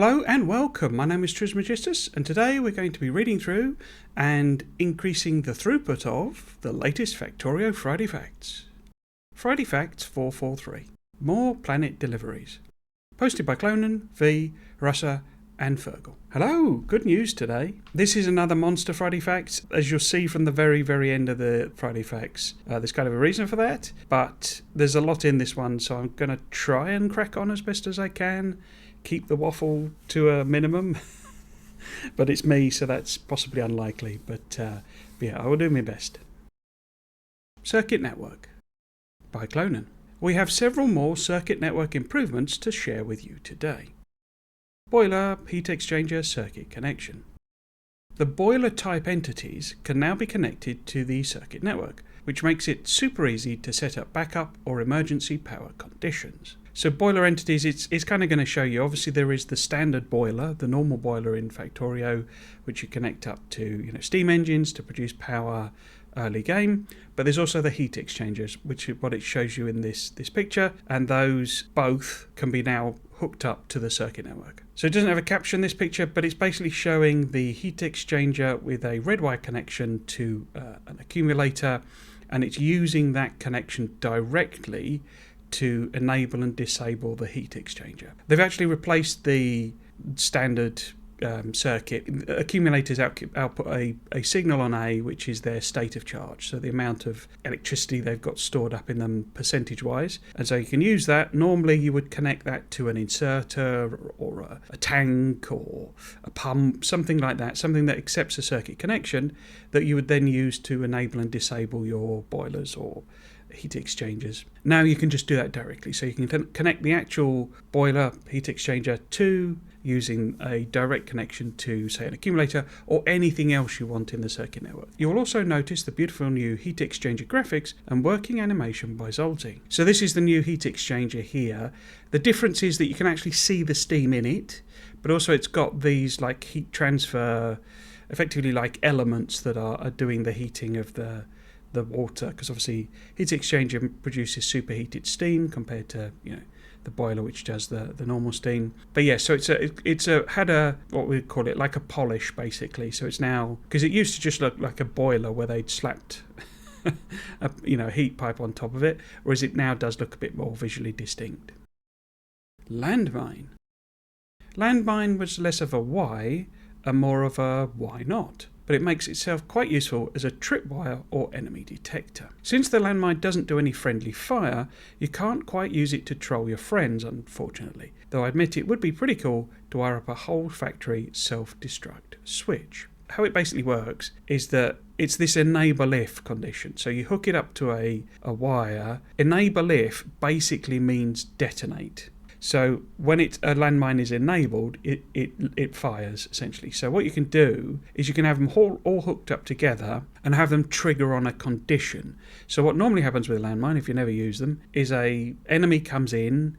Hello and welcome. My name is Trismegistus, and today we're going to be reading through and increasing the throughput of the latest Factorio Friday Facts. Friday Facts 443. More planet deliveries. Posted by Clonan, V, Russer and Fergal. Hello, good news today. This is another monster Friday Facts. As you'll see from the very end of the Friday Facts, there's kind of a reason for that, but there's a lot in this one, so I'm going to try and crack on as best as I can. Keep the waffle to a minimum, but it's me, so that's possibly unlikely, but yeah, I will do my best. Circuit Network by Clonan. We have several more circuit network improvements to share with you today. Boiler, heat exchanger, circuit connection. The boiler type entities can now be connected to the circuit network, which makes it super easy to set up backup or emergency power conditions. So boiler entities, it's kind of going to show you, obviously there is the standard boiler, the normal boiler in Factorio, which you connect up to steam engines to produce power early game, but there's also the heat exchangers, which is what it shows you in this picture, and those both can be now hooked up to the circuit network. So it doesn't have a caption in this picture, but it's basically showing the heat exchanger with a red wire connection to an accumulator, and it's using that connection directly to enable and disable the heat exchanger. They've actually replaced the standard circuit. Accumulators output a signal on A, which is their state of charge, so the amount of electricity they've got stored up in them percentage wise, and so you can use that. Normally you would connect that to an inserter or a tank or a pump, something like that, something that accepts a circuit connection that you would then use to enable and disable your boilers or heat exchangers. Now you can just do that directly, so you can connect the actual boiler heat exchanger to using a direct connection to, say, an accumulator or anything else you want in the circuit network. You will also notice the beautiful new heat exchanger graphics and working animation by Zolti. So this is the new heat exchanger here. The difference is that you can actually see the steam in it, but also it's got these like heat transfer, effectively like elements that are doing the heating of the water, because obviously heat exchanger produces superheated steam compared to the boiler, which does the normal steam. But yeah, so it's had a what we call it, like a polish basically. So it's now, because it used to just look like a boiler where they'd slapped a heat pipe on top of it, whereas it now does look a bit more visually distinct. Landmine. Landmine was less of a why and more of a why not, but it makes itself quite useful as a tripwire or enemy detector. Since the landmine doesn't do any friendly fire, you can't quite use it to troll your friends, unfortunately, though I admit it would be pretty cool to wire up a whole factory self-destruct switch. How it basically works is that it's this enable if condition. So you hook it up to a wire. Enable if basically means detonate. So when a landmine is enabled, it fires, essentially. So what you can do is you can have them all hooked up together and have them trigger on a condition. So what normally happens with a landmine, if you never use them, is a enemy comes in,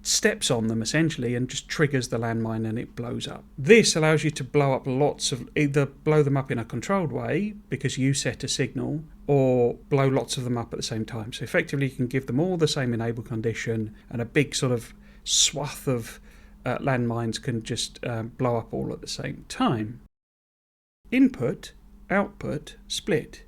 steps on them essentially, and just triggers the landmine and it blows up. This allows you to blow up either blow them up in a controlled way because you set a signal, or blow lots of them up at the same time. So effectively you can give them all the same enable condition, and a big sort of swath of landmines can just blow up all at the same time. Input, output, split.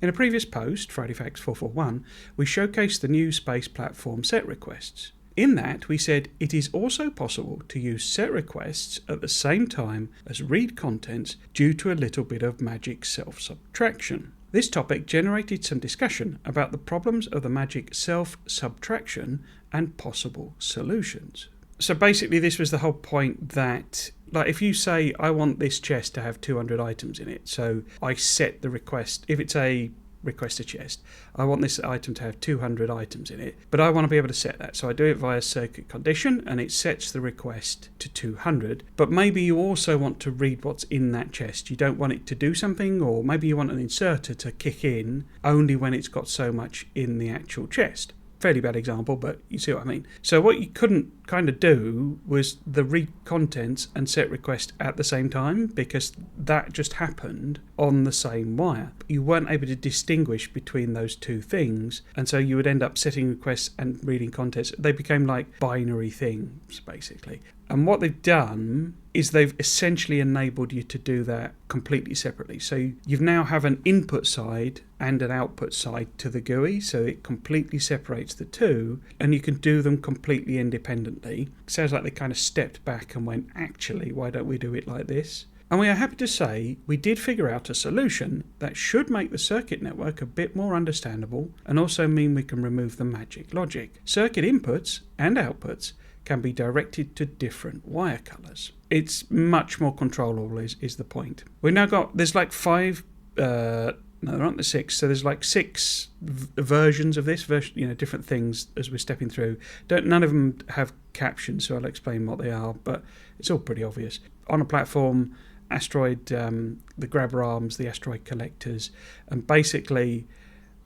In a previous post, Friday Facts 441, we showcased the new space platform set requests. In that, we said it is also possible to use set requests at the same time as read contents due to a little bit of magic self-subtraction. This topic generated some discussion about the problems of the magic self-subtraction and possible solutions. So basically this was the whole point that, like, if you say, I want this chest to have 200 items in it, so I set the request, if it's a request a chest, I want this item to have 200 items in it, but I want to be able to set that, so I do it via circuit condition and it sets the request to 200. But maybe you also want to read what's in that chest. You don't want it to do something, or maybe you want an inserter to kick in only when it's got so much in the actual chest. fairly bad example, but you see what I mean. So what you couldn't kind of do was the read contents and set request at the same time, because that just happened on the same wire. You weren't able to distinguish between those two things, and so you would end up setting requests and reading contents. They became like binary things, basically. And what they've done is they've essentially enabled you to do that completely separately. So you now have an input side and an output side to the GUI, so it completely separates the two, and you can do them completely independently. It sounds like they kind of stepped back and went, actually, why don't we do it like this? And we are happy to say we did figure out a solution that should make the circuit network a bit more understandable, and also mean we can remove the magic logic. Circuit inputs and outputs can be directed to different wire colours. It's much more controllable is the point. We've now got, there's like five, no, there aren't the six, so there's like six versions of this, different things as we're stepping through. None of them have captions, so I'll explain what they are, but it's all pretty obvious. On a platform, asteroid, the grabber arms, the asteroid collectors, and basically,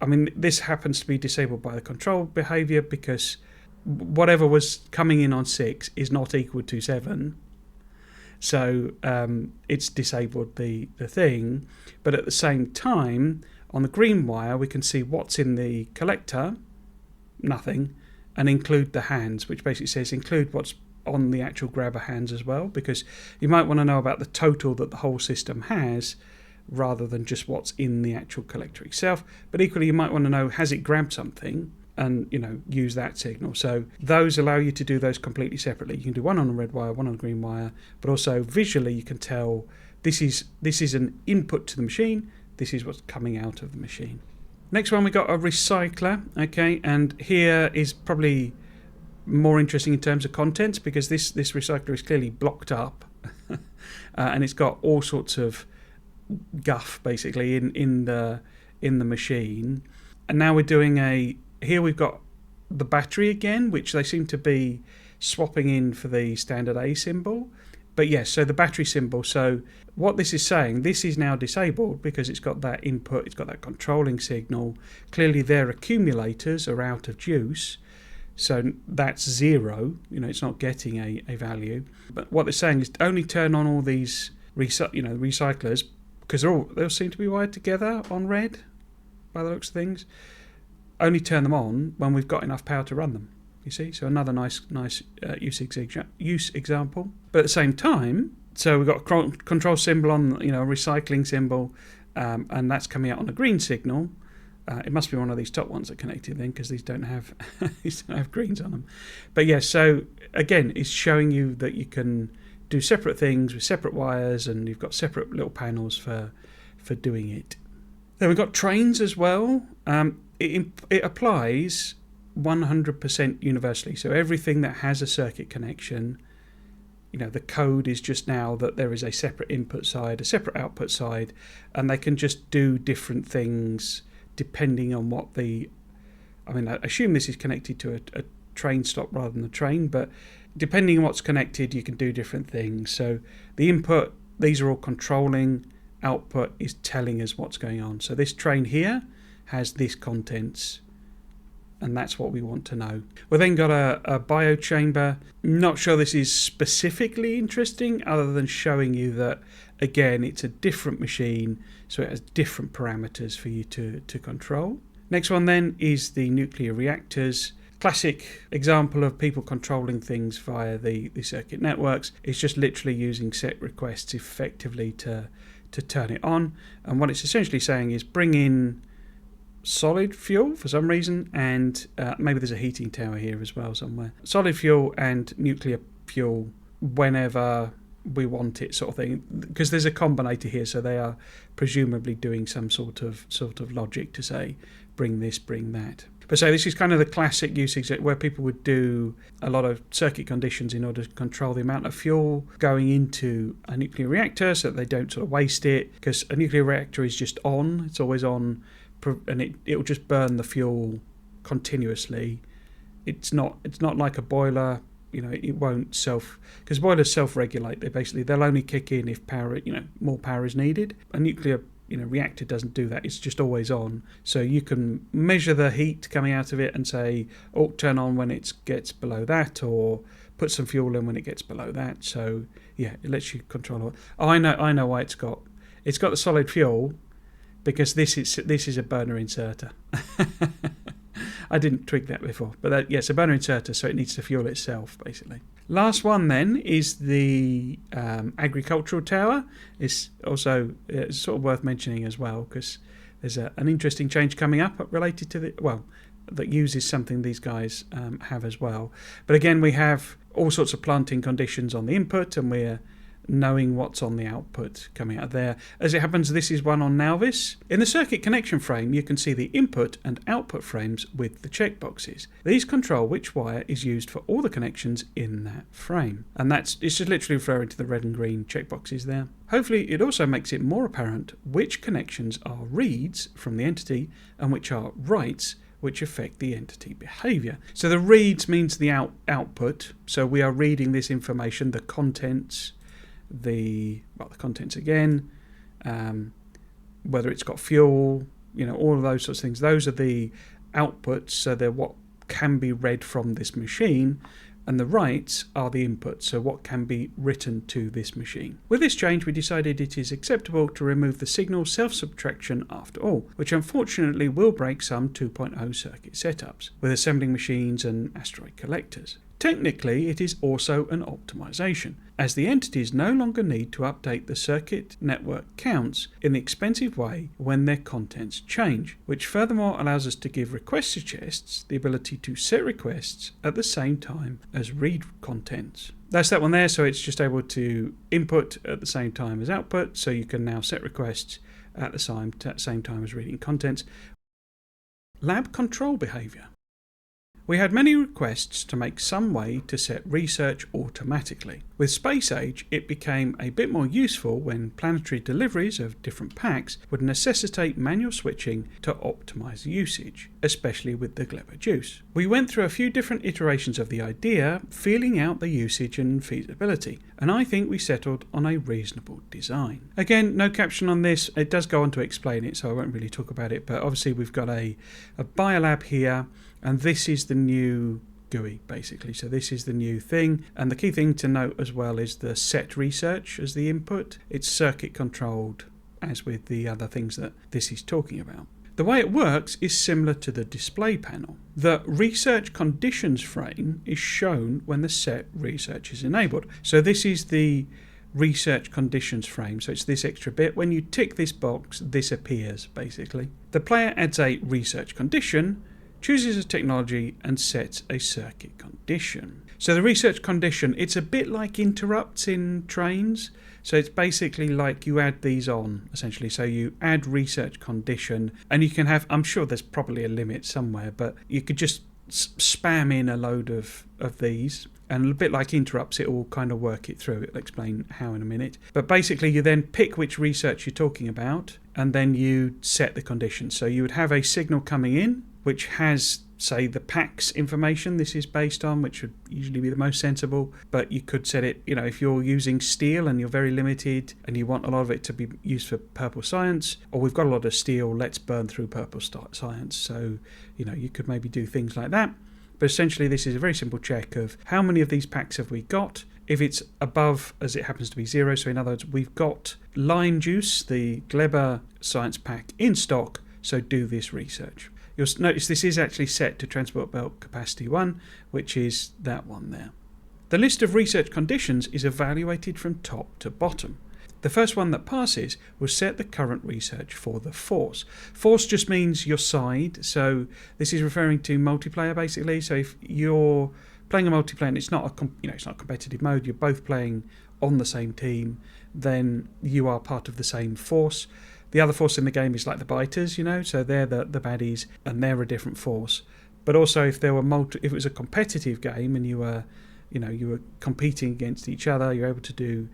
I mean, this happens to be disabled by the control behaviour because whatever was coming in on 6 is not equal to 7, so it's disabled the thing. But at the same time, on the green wire we can see what's in the collector, nothing, and include the hands, which basically says include what's on the actual grabber hands as well, because you might want to know about the total that the whole system has rather than just what's in the actual collector itself. But equally you might want to know, has it grabbed something, and use that signal. So those allow you to do those completely separately. You can do one on a red wire, one on a green wire, but also visually you can tell this is an input to the machine, this is what's coming out of the machine. Next one, we got a recycler, okay, and here is probably more interesting in terms of contents, because this recycler is clearly blocked up and it's got all sorts of guff basically in the machine. And now we're doing here we've got the battery again, which they seem to be swapping in for the standard A symbol. But yes, so the battery symbol. So what this is saying, this is now disabled because it's got that input, it's got that controlling signal. Clearly their accumulators are out of use, so that's 0. It's not getting a value. But what they're saying is only turn on all these recyclers, because they'll seem to be wired together on red by the looks of things. Only turn them on when we've got enough power to run them, you see. So another nice use example. But at the same time, so we've got a control symbol on, a recycling symbol, and that's coming out on a green signal. It must be one of these top ones that are connected then, because these don't have greens on them. But yeah, so again, it's showing you that you can do separate things with separate wires, and you've got separate little panels for doing it. Then we've got trains as well. It applies 100% universally. So everything that has a circuit connection, the code is just now that there is a separate input side, a separate output side, and they can just do different things depending on what I assume this is connected to a train stop rather than a train, but depending on what's connected, you can do different things. So the input, these are all controlling, output is telling us what's going on. So this train here has this contents, and that's what we want to know. We've then got a bio chamber. Not sure this is specifically interesting, other than showing you that, again, it's a different machine, so it has different parameters for you to control. Next one then is the nuclear reactors. Classic example of people controlling things via the circuit networks. It's just literally using set requests effectively to turn it on. And what it's essentially saying is bring in solid fuel for some reason, and maybe there's a heating tower here as well somewhere. Solid fuel and nuclear fuel whenever we want it, sort of thing, because there's a combinator here, so they are presumably doing some sort of logic to say bring this, bring that. But so this is kind of the classic usage where people would do a lot of circuit conditions in order to control the amount of fuel going into a nuclear reactor so that they don't sort of waste it, because a nuclear reactor is just on, it's always on, and it will just burn the fuel continuously. It's not like a boiler, it won't because boilers self-regulate. They'll only kick in if power, more power is needed. A nuclear reactor doesn't do that. It's just always on. So you can measure the heat coming out of it and say, oh, turn on when it gets below that, or put some fuel in when it gets below that. So yeah, it lets you control it. Oh, I know why it's got the solid fuel, because this is a burner inserter. I didn't twig that before, but it's a burner inserter, so it needs to fuel itself, basically. Last one then is the agricultural tower. It's also sort of worth mentioning as well, because there's an interesting change coming up related to that uses something these guys have as well. But again, we have all sorts of planting conditions on the input, and we're knowing what's on the output coming out there. As it happens, this is one on Nalvis. In the circuit connection frame, you can see the input and output frames with the checkboxes. These control which wire is used for all the connections in that frame. And it's just literally referring to the red and green checkboxes there. Hopefully, it also makes it more apparent which connections are reads from the entity and which are writes which affect the entity behaviour. So the reads means the output. So we are reading this information, the contents, the contents again, whether it's got fuel, all of those sorts of things. Those are the outputs, so they're what can be read from this machine, and the writes are the inputs, so what can be written to this machine. With this change, we decided it is acceptable to remove the signal self-subtraction after all, which unfortunately will break some 2.0 circuit setups with assembling machines and asteroid collectors. Technically, it is also an optimization, as the entities no longer need to update the circuit network counts in the expensive way when their contents change, which furthermore allows us to give request suggests the ability to set requests at the same time as read contents. That's that one there, so it's just able to input at the same time as output, so you can now set requests at the same time as reading contents. Lab control behaviour. We had many requests to make some way to set research automatically. With Space Age, it became a bit more useful when planetary deliveries of different packs would necessitate manual switching to optimize usage, especially with the Gleba juice. We went through a few different iterations of the idea, feeling out the usage and feasibility, and I think we settled on a reasonable design. Again, no caption on this. It does go on to explain it, so I won't really talk about it, but obviously we've got a biolab here, and this is the new GUI, basically. So this is the new thing. And the key thing to note as well is the set research as the input. It's circuit controlled, as with the other things that this is talking about. The way it works is similar to the display panel. The research conditions frame is shown when the set research is enabled. So this is the research conditions frame, so it's this extra bit. When you tick this box, this appears, basically. The player adds a research condition, chooses a technology, and sets a circuit condition. So the research condition, it's a bit like interrupts in trains. So it's basically like you add these on, essentially. So you add research condition, and you can have, I'm sure there's probably a limit somewhere, but you could just spam in a load of these. And a bit like interrupts, it will kind of work it through. It'll explain how in a minute. But basically, you then pick which research you're talking about, and then you set the condition. So you would have a signal coming in, which has, say, the pack's information this is based on, which would usually be the most sensible. But you could set it, if you're using steel and you're very limited and you want a lot of it to be used for purple science, or we've got a lot of steel, let's burn through purple science. So, you could maybe do things like that. But essentially, this is a very simple check of how many of these packs have we got. If it's above, as it happens to be 0, so in other words, we've got lime juice, the Gleba science pack, in stock, so do this research. You'll notice this is actually set to transport belt capacity 1, which is that one there. The list of research conditions is evaluated from top to bottom. The first one that passes will set the current research for the force. Force just means your side, so this is referring to multiplayer basically. So if you're playing a multiplayer and it's not a competitive mode, you're both playing on the same team, then you are part of the same force. The other force in the game is like the biters, so they're the baddies and they're a different force. But also if it was a competitive game and you were competing against each other, you're able to do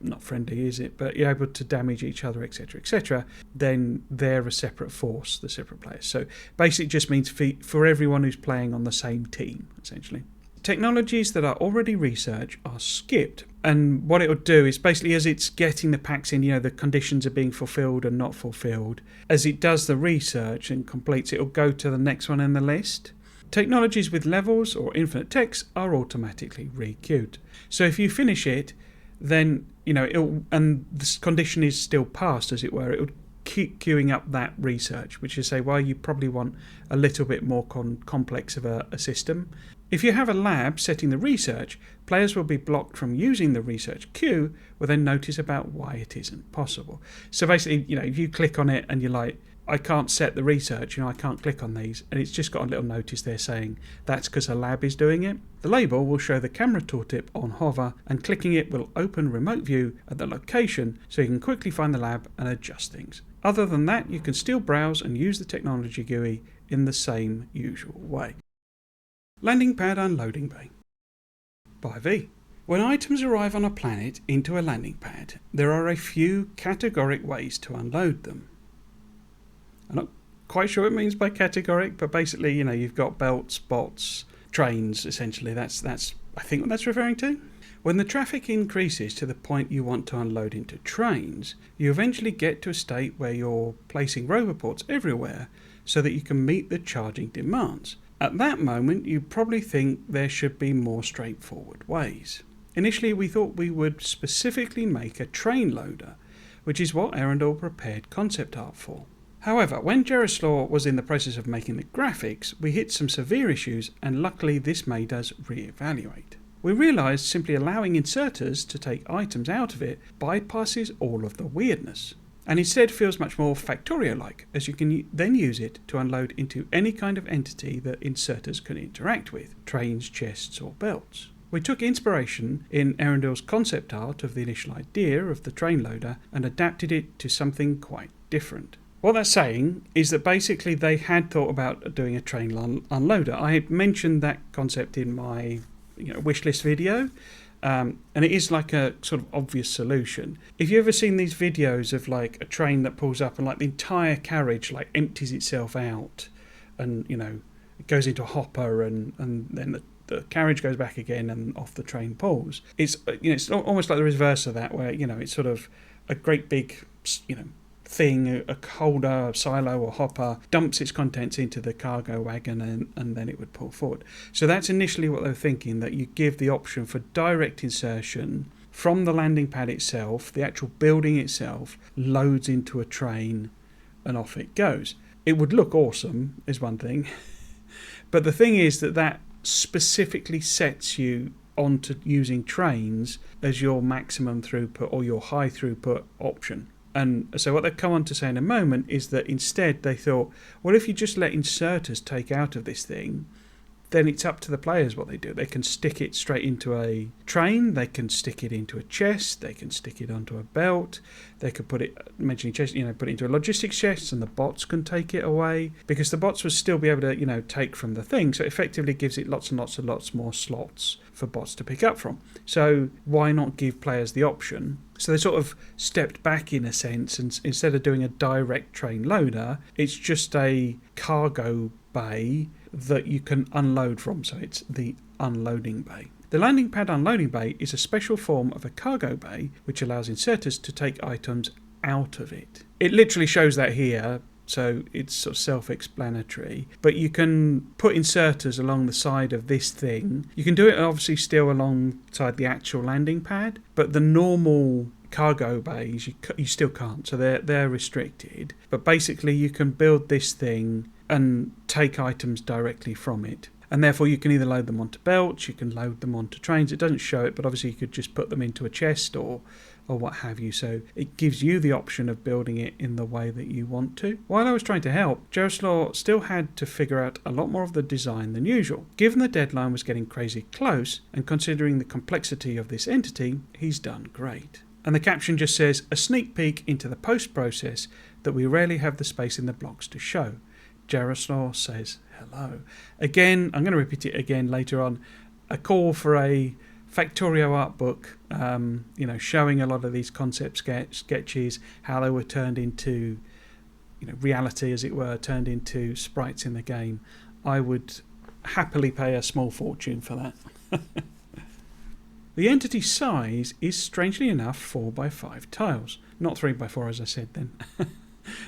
not friendly, is it? But you're able to damage each other, etc., etc. Then they're a separate force, the separate players. So basically, it just means for everyone who's playing on the same team, essentially. Technologies that are already researched are skipped, and what it will do is basically, as it's getting the packs in, the conditions are being fulfilled and not fulfilled, as it does the research and completes, it will go to the next one in the list. Technologies with levels or infinite text are automatically re-queued. So if you finish it, then and this condition is still passed, as it were, it would keep queuing up that research, which is say why you probably want a little bit more complex of a system. If you have a lab setting the research, players will be blocked from using the research queue, will then notice about why it isn't possible. So basically, if you click on it and you're like, I can't set the research, I can't click on these, and it's just got a little notice there saying that's because a lab is doing it. The label will show the camera tooltip on hover, and clicking it will open remote view at the location so you can quickly find the lab and adjust things. Other than that, you can still browse and use the technology GUI in the same usual way. Landing pad unloading bay. By V. When items arrive on a planet into a landing pad, there are a few categoric ways to unload them. I'm not quite sure what it means by categoric, but basically, you've got belts, bots, trains, essentially. That's I think what that's referring to. When the traffic increases to the point you want to unload into trains, you eventually get to a state where you're placing roboports everywhere so that you can meet the charging demands. At that moment, you probably think there should be more straightforward ways. Initially, we thought we would specifically make a train loader, which is what Arundel prepared concept art for. However, when Jeruslaw was in the process of making the graphics, we hit some severe issues, and luckily this made us re-evaluate. We realised simply allowing inserters to take items out of it bypasses all of the weirdness, and instead feels much more Factorio-like, as you can then use it to unload into any kind of entity that inserters can interact with, trains, chests or belts. We took inspiration in Arundel's concept art of the initial idea of the train loader and adapted it to something quite different. What that's saying is that basically they had thought about doing a train unloader. I had mentioned that concept in my wish list video, and it is like a sort of obvious solution. If you've ever seen these videos of like a train that pulls up and like the entire carriage like empties itself out, and it goes into a hopper, and then the carriage goes back again and off the train pulls. It's it's almost like the reverse of that, where it's sort of a great big thing, a holder, a silo or hopper, dumps its contents into the cargo wagon and then it would pull forward. So that's initially what they were thinking, that you give the option for direct insertion from the landing pad itself. The actual building itself loads into a train and off it goes. It would look awesome is one thing, but the thing is that specifically sets you onto using trains as your maximum throughput or your high throughput option. And so what they've come on to say in a moment is that instead they thought, well, if you just let inserters take out of this thing, then it's up to the players what they do. They can stick it straight into a train, they can stick it into a chest, they can stick it onto a belt, they could put it, mentioning chest, put it into a logistics chest, and the bots can take it away, because the bots would still be able to, take from the thing. So it effectively gives it lots and lots and lots more slots for bots to pick up from. So why not give players the option? So they sort of stepped back in a sense, and instead of doing a direct train loader, it's just a cargo bay that you can unload from. So it's the unloading bay. The landing pad unloading bay is a special form of a cargo bay which allows inserters to take items out of it. It literally shows that here, so it's sort of self-explanatory, but you can put inserters along the side of this thing. You can do it obviously still alongside the actual landing pad, but the normal cargo bays you still can't, so they're restricted. But basically you can build this thing and take items directly from it, and therefore you can either load them onto belts, you can load them onto trains. It doesn't show it, but obviously you could just put them into a chest or what have you. So it gives you the option of building it in the way that you want to. While I was trying to help, Jeruslaw still had to figure out a lot more of the design than usual. Given the deadline was getting crazy close, and considering the complexity of this entity, he's done great. And the caption just says, a sneak peek into the post process that we rarely have the space in the blogs to show. Jeruslaw says hello. Again, I'm going to repeat it again later on, a call for a Factorio art book, showing a lot of these concept sketches, how they were turned into, reality, as it were, turned into sprites in the game. I would happily pay a small fortune for that. The entity size is, strangely enough, 4 by 5 tiles. Not 3 by 4 as I said then.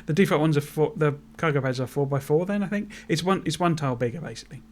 The default ones are the cargo bays are 4 by 4 then, I think. It's one tile bigger basically.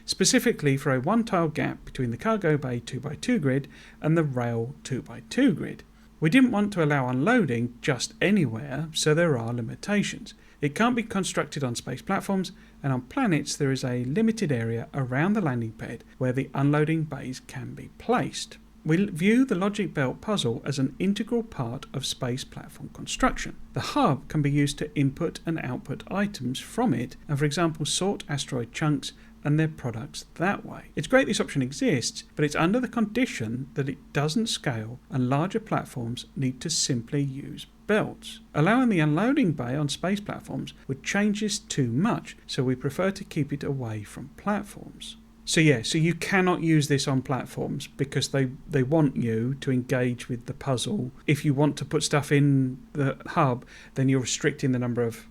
Specifically for a 1 tile gap between the cargo bay 2 by 2 grid and the rail 2 by 2 grid. We didn't want to allow unloading just anywhere, so there are limitations. It can't be constructed on space platforms, and on planets there is a limited area around the landing pad where the unloading bays can be placed. We view the logic belt puzzle as an integral part of space platform construction. The hub can be used to input and output items from it, and for example sort asteroid chunks and their products that way. It's great this option exists, but it's under the condition that it doesn't scale and larger platforms need to simply use belts. Allowing the unloading bay on space platforms would change this too much, so we prefer to keep it away from platforms. So you cannot use this on platforms because they want you to engage with the puzzle. If you want to put stuff in the hub, then you're restricting the number of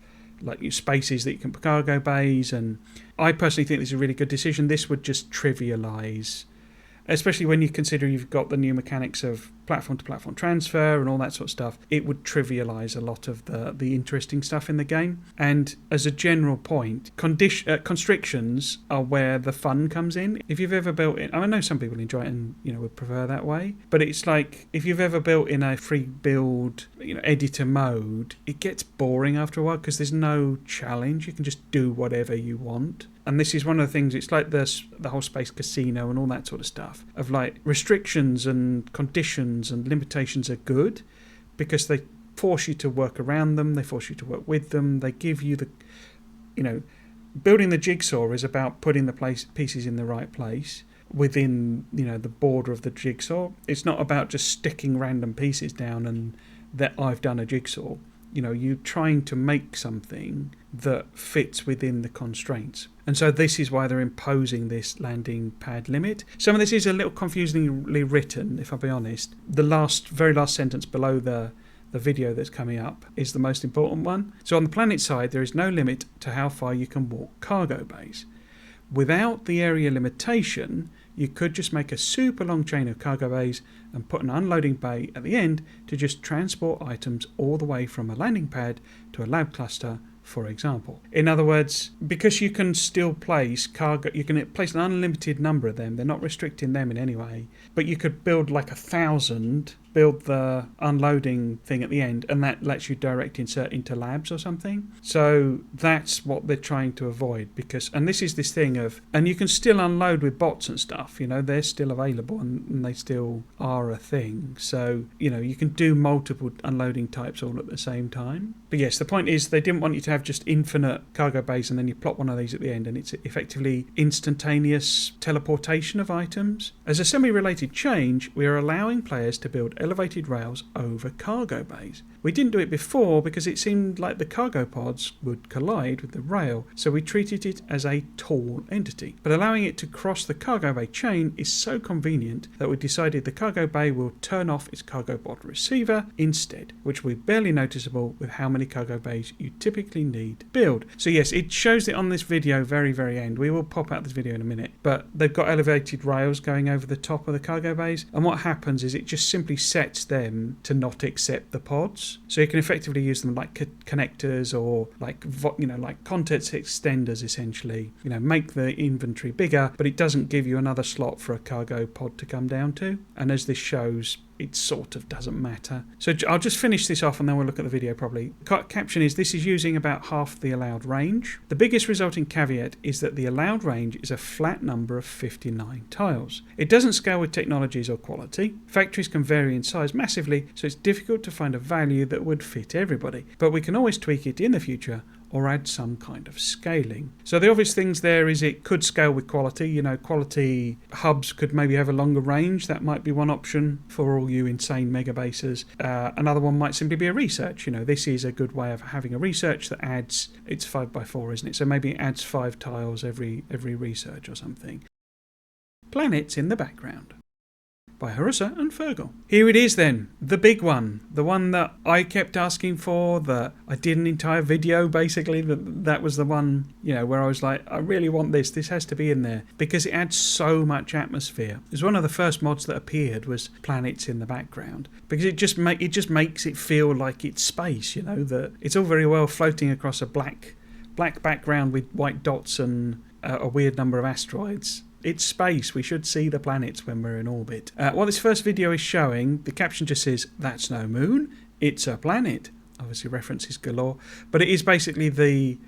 spaces that you can put cargo bays, and I personally think this is a really good decision. This would just trivialise, especially when you consider you've got the new mechanics of platform to platform transfer and all that sort of stuff. It would trivialise a lot of the interesting stuff in the game. And as a general point, constrictions are where the fun comes in. If you've ever built it, I know some people enjoy it and would prefer that way, but it's like if you've ever built in a free build editor mode, it gets boring after a while because there's no challenge. You can just do whatever you want. And this is one of the things, it's like the whole space casino and all that sort of stuff, of like restrictions and conditions and limitations are good because they force you to work around them, they force you to work with them, they give you the, building the jigsaw is about putting the pieces in the right place within, the border of the jigsaw. It's not about just sticking random pieces down and that I've done a jigsaw. You're trying to make something that fits within the constraints. And so this is why they're imposing this landing pad limit. Some of this is a little confusingly written, if I'll be honest. The very last sentence below the video that's coming up is the most important one. So on the planet side, there is no limit to how far you can walk cargo bays. Without the area limitation, you could just make a super long chain of cargo bays and put an unloading bay at the end to just transport items all the way from a landing pad to a lab cluster, for example. In other words, because you can still place cargo, you can place an unlimited number of them, they're not restricting them in any way, but you could build like 1,000, build the unloading thing at the end, and that lets you direct insert into labs or something. So that's what they're trying to avoid, and this is this thing of, and you can still unload with bots and stuff, they're still available and they still are a thing. So, you can do multiple unloading types all at the same time. But yes, the point is they didn't want you to have just infinite cargo bays and then you plot one of these at the end and it's effectively instantaneous teleportation of items. As a semi-related change, we are allowing players to build elevated rails over cargo bays. We didn't do it before because it seemed like the cargo pods would collide with the rail, so we treated it as a tall entity. But allowing it to cross the cargo bay chain is so convenient that we decided the cargo bay will turn off its cargo pod receiver instead, which will be barely noticeable with how many cargo bays you typically need to build. So yes, it shows it on this video very, very end. We will pop out this video in a minute, but they've got elevated rails going over the top of the cargo bays, and what happens is it just simply sets them to not accept the pods. So you can effectively use them like connectors or like context extenders essentially. Make the inventory bigger, but it doesn't give you another slot for a cargo pod to come down to. And as this shows, it sort of doesn't matter. So I'll just finish this off and then we'll look at the video properly. Caption is this is using about half the allowed range. The biggest resulting caveat is that the allowed range is a flat number of 59 tiles. It doesn't scale with technologies or quality. Factories can vary in size massively, so it's difficult to find a value that would fit everybody. But we can always tweak it in the future or add some kind of scaling. So the obvious things there is it could scale with quality. Quality hubs could maybe have a longer range. That might be one option for all you insane mega bases. Another one might simply be a research. This is a good way of having a research that adds, it's 5x4, isn't it? So maybe it adds 5 tiles every research or something. Planets in the background. by Harusa and Fergal. Here it is then, the big one, the one that I kept asking for, that I did an entire video basically, that was the one, where I was like, I really want this has to be in there, because it adds so much atmosphere. It was one of the first mods that appeared, was planets in the background, because it just makes it feel like it's space, that it's all very well floating across a black background with white dots and a weird number of asteroids. It's space. We should see the planets when we're in orbit. What this first video is showing, the caption just says, "That's no moon, it's a planet." Obviously references galore. But it is basically the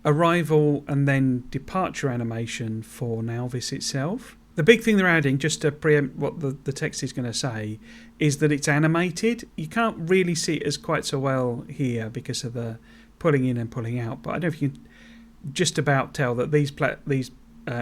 arrival and then departure animation for Nauvis itself. The big thing they're adding, just to preempt what the text is going to say, is that it's animated. You can't really see it as quite so well here because of the pulling in and pulling out. But I don't know if you can just about tell that these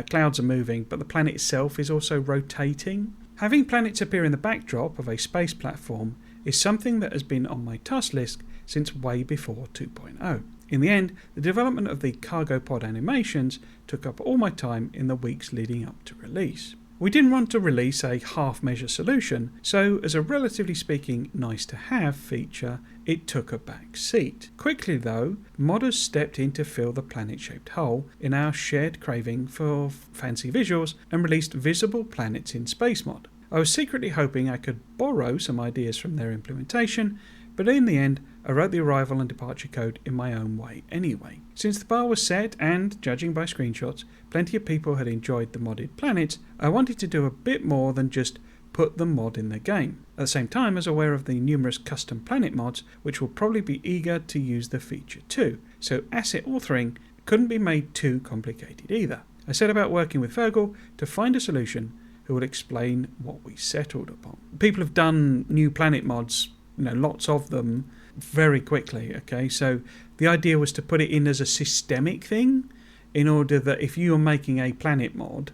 clouds are moving, but the planet itself is also rotating. Having planets appear in the backdrop of a space platform is something that has been on my task list since way before 2.0. In the end, the development of the cargo pod animations took up all my time in the weeks leading up to release. We didn't want to release a half-measure solution, so as a relatively speaking nice-to-have feature, it took a back seat. Quickly though, modders stepped in to fill the planet-shaped hole in our shared craving for fancy visuals and released visible planets in Space Mod. I was secretly hoping I could borrow some ideas from their implementation, but in the end, I wrote the arrival and departure code in my own way anyway. Since the bar was set and, judging by screenshots, plenty of people had enjoyed the modded planets, I wanted to do a bit more than just put the mod in the game. At the same time, I was aware of the numerous custom planet mods which will probably be eager to use the feature too, so asset authoring couldn't be made too complicated either. I set about working with Fergal to find a solution who would explain what we settled upon. People have done new planet mods, lots of them, very quickly, okay? So the idea was to put it in as a systemic thing, in order that if you were making a planet mod,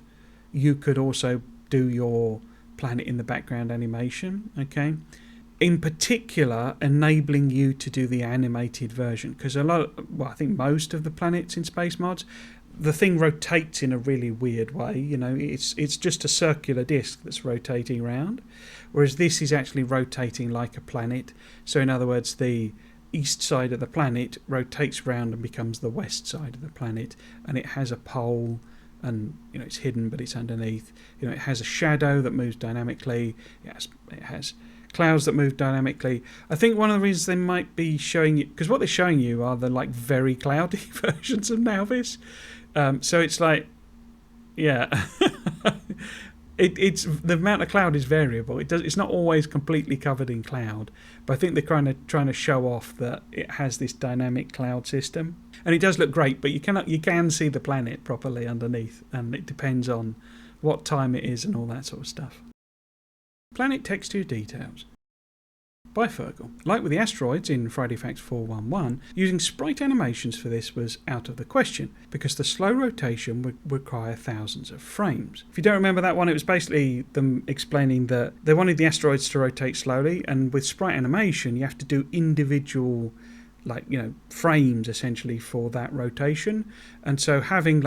you could also do your planet in the background animation, okay? In particular, enabling you to do the animated version, because I think most of the planets in space mods, the thing rotates in a really weird way. It's just a circular disc that's rotating around, whereas this is actually rotating like a planet. So in other words, the east side of the planet rotates around and becomes the west side of the planet, and it has a pole, and it's hidden but it's underneath. It has a shadow that moves dynamically. It has clouds that move dynamically. I think one of the reasons they might be showing you, because what they're showing you are the very cloudy versions of Nauvis. So it's like, yeah, it's the amount of cloud is variable. It's not always completely covered in cloud, but I think they're trying to show off that it has this dynamic cloud system, and it does look great. But you can see the planet properly underneath, and it depends on what time it is and all that sort of stuff. Planet texture details by Fergal. Like with the asteroids in Friday Facts 411, using sprite animations for this was out of the question, because the slow rotation would require thousands of frames. If you don't remember that one, it was basically them explaining that they wanted the asteroids to rotate slowly, and with sprite animation you have to do individual frames essentially for that rotation, and so having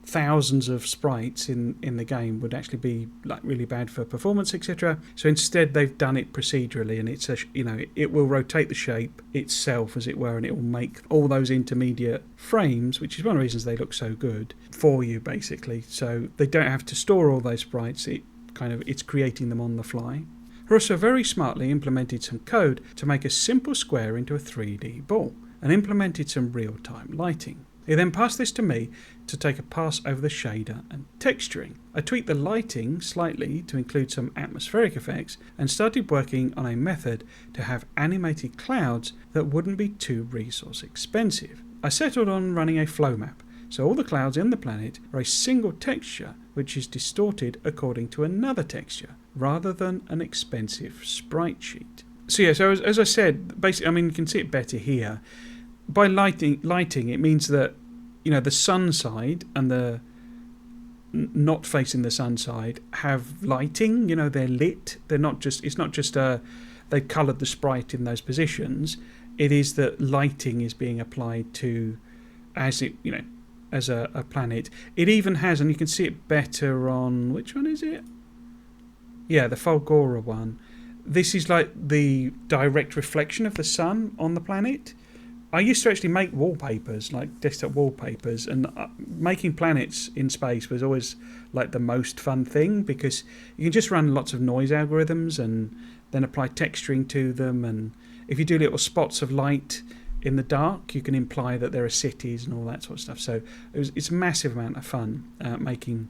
thousands of sprites in the game would actually be really bad for performance, etc. So instead they've done it procedurally, and it's it will rotate the shape itself, as it were, and it will make all those intermediate frames, which is one of the reasons they look so good, for you basically. So they don't have to store all those sprites. It's creating them on the fly. Harusa very smartly implemented some code to make a simple square into a 3D ball, and implemented some real-time lighting. He then passed this to me to take a pass over the shader and texturing. I tweaked the lighting slightly to include some atmospheric effects, and started working on a method to have animated clouds that wouldn't be too resource expensive. I settled on running a flow map, so all the clouds in the planet are a single texture which is distorted according to another texture, rather than an expensive sprite sheet. So as I said, basically, you can see it better here. By lighting, it means that the sun side and the not facing the sun side have lighting. They're lit. They're not just. It's not just they've coloured the sprite in those positions. It is that lighting is being applied to as a planet. It even has, and you can see it better on, which one is it? Yeah, the Fulgora one. This is like the direct reflection of the sun on the planet. I used to actually make wallpapers, like desktop wallpapers, and making planets in space was always like the most fun thing, because you can just run lots of noise algorithms and then apply texturing to them, and if you do little spots of light in the dark, you can imply that there are cities and all that sort of stuff. So it's a massive amount of fun making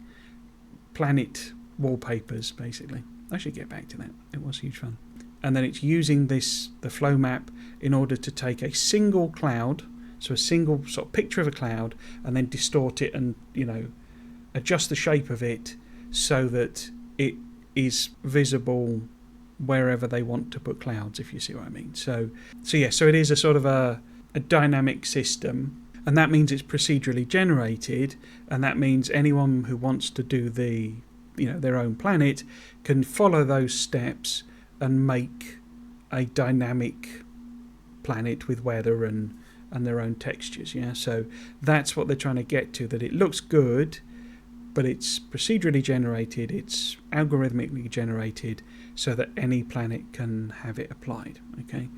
planet wallpapers, basically. I should get back to that. It was huge fun. And then it's using the flow map in order to take a single cloud, so a single sort of picture of a cloud, and then distort it and, adjust the shape of it so that it is visible wherever they want to put clouds, if you see what I mean. So it is a sort of a dynamic system, and that means it's procedurally generated, and that means anyone who wants to do their own planet can follow those steps and make a dynamic planet with weather and their own textures. Yeah, so that's what they're trying to get to, that it looks good, but it's procedurally generated, it's algorithmically generated, so that any planet can have it applied. Okay.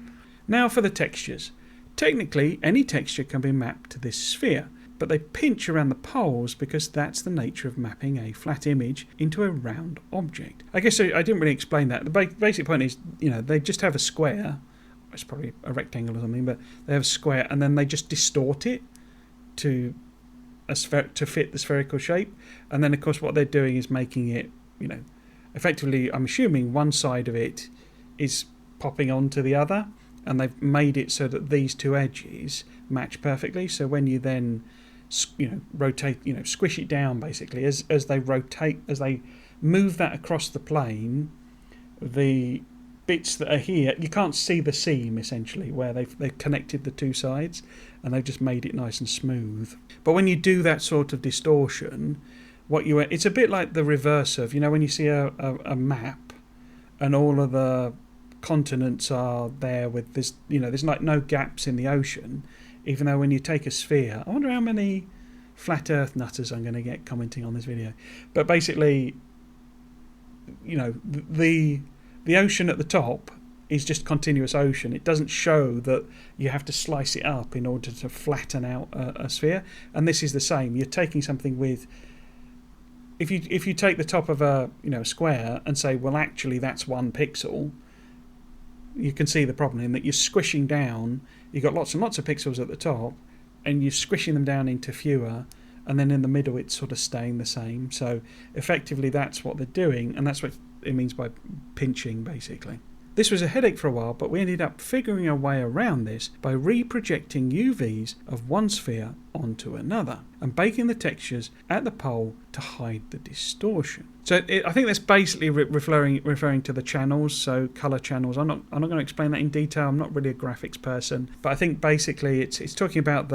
Now for the textures. Technically, any texture can be mapped to this sphere, but they pinch around the poles because that's the nature of mapping a flat image into a round object. I guess I didn't really explain that. The basic point is, they just have a square. It's probably a rectangle or something, but they have a square, and then they just distort it to fit the spherical shape. And then, of course, what they're doing is making it, effectively, I'm assuming one side of it is popping onto the other, and they've made it so that these two edges match perfectly. So when you then rotate, squish it down, basically, as they rotate, as they move that across the plane, the bits that are here, you can't see the seam, essentially, where they've connected the two sides, and they've just made it nice and smooth. But when you do that sort of distortion, it's a bit like the reverse of, when you see a map and all of the continents are there with this, there's like no gaps in the ocean, even though when you take a sphere, I wonder how many flat earth nutters I'm going to get commenting on this video, but basically, the ocean at the top is just continuous ocean. It doesn't show that you have to slice it up in order to flatten out a sphere, and this is the same. You're taking something with, if you take the top of a square and say, well, actually that's 1 pixel, you can see the problem in that you're squishing down. You've got lots and lots of pixels at the top, and you're squishing them down into fewer, and then in the middle it's sort of staying the same. So effectively that's what they're doing, and that's what it means by pinching, basically. This was a headache for a while, but we ended up figuring a way around this by reprojecting UVs of one sphere onto another and baking the textures at the pole to hide the distortion. So I think that's basically referring to the channels, so colour channels. I'm not going to explain that in detail. I'm not really a graphics person, but I think basically it's talking about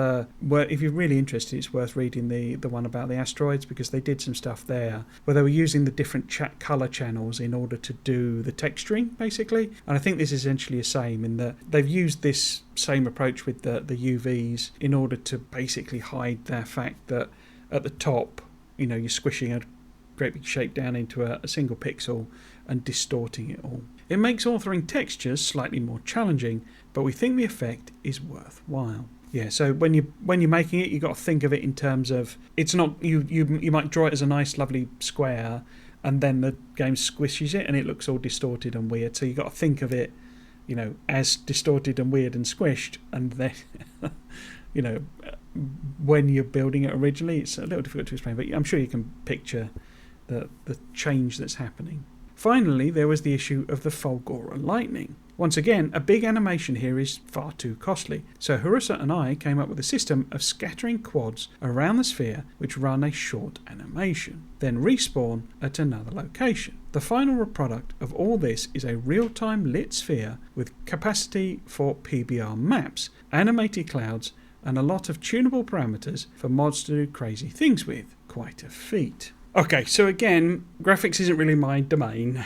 if you're really interested, it's worth reading the one about the asteroids, because they did some stuff there where they were using the different colour channels in order to do the texturing, basically. And I think this is essentially the same in that they've used this same approach with the UVs in order to basically hide the fact that at the top, you're squishing a great big shape down into a single pixel and distorting it all. It makes authoring textures slightly more challenging, but we think the effect is worthwhile. Yeah, so when you're making it, you've got to think of it in terms of, it's not, you might draw it as a nice lovely square, and then the game squishes it and it looks all distorted and weird. So you've got to think of it, as distorted and weird and squished, and then when you're building it originally, it's a little difficult to explain, but I'm sure you can picture the change that's happening. Finally, there was the issue of the Fulgora lightning. Once again, a big animation here is far too costly, so Harusa and I came up with a system of scattering quads around the sphere which run a short animation, then respawn at another location. The final product of all this is a real-time lit sphere with capacity for PBR maps, animated clouds, and a lot of tunable parameters for mods to do crazy things with. Quite a feat. Okay, so again, graphics isn't really my domain,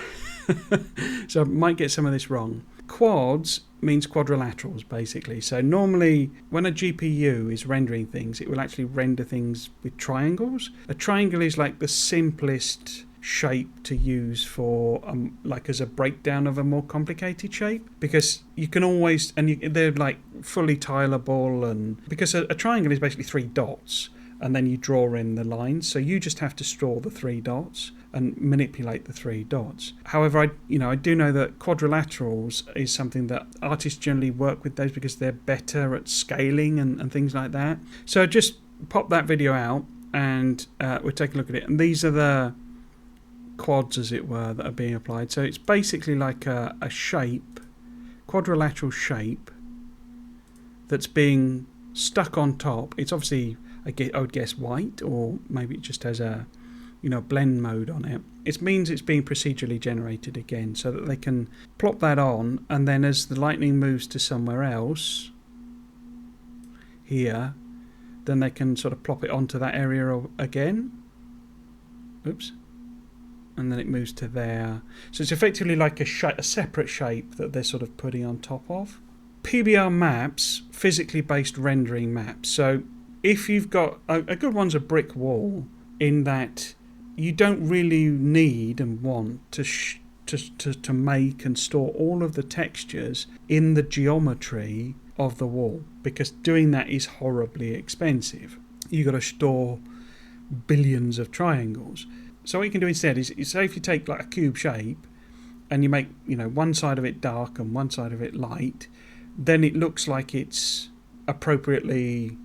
so I might get some of this wrong. Quads means quadrilaterals, basically. So normally, when a GPU is rendering things, it will actually render things with triangles. A triangle is like the simplest shape to use for like as a breakdown of a more complicated shape, because you can always, they're like fully tileable, and because a triangle is basically 3 dots and then you draw in the lines, so you just have to store the 3 dots and manipulate the 3 dots. However, I do know that quadrilaterals is something that artists generally work with those because they're better at scaling and things like that. So just pop that video out and we'll take a look at it. And these are the quads, as it were, that are being applied. So it's basically like a shape, quadrilateral shape, that's being stuck on top. It's obviously, I would guess, white, or maybe it just has a blend mode on it. It means it's being procedurally generated again, so that they can plop that on, and then as the lightning moves to somewhere else here, then they can sort of plop it onto that area again. Oops. And then it moves to there. So it's effectively like a separate shape that they're sort of putting on top of. PBR maps, physically based rendering maps. So if you've got a good one's a brick wall, in that you don't really need and want to make and store all of the textures in the geometry of the wall, because doing that is horribly expensive. You've got to store billions of triangles. So what you can do instead is, say if you take like a cube shape and you make one side of it dark and one side of it light, then it looks like it's appropriately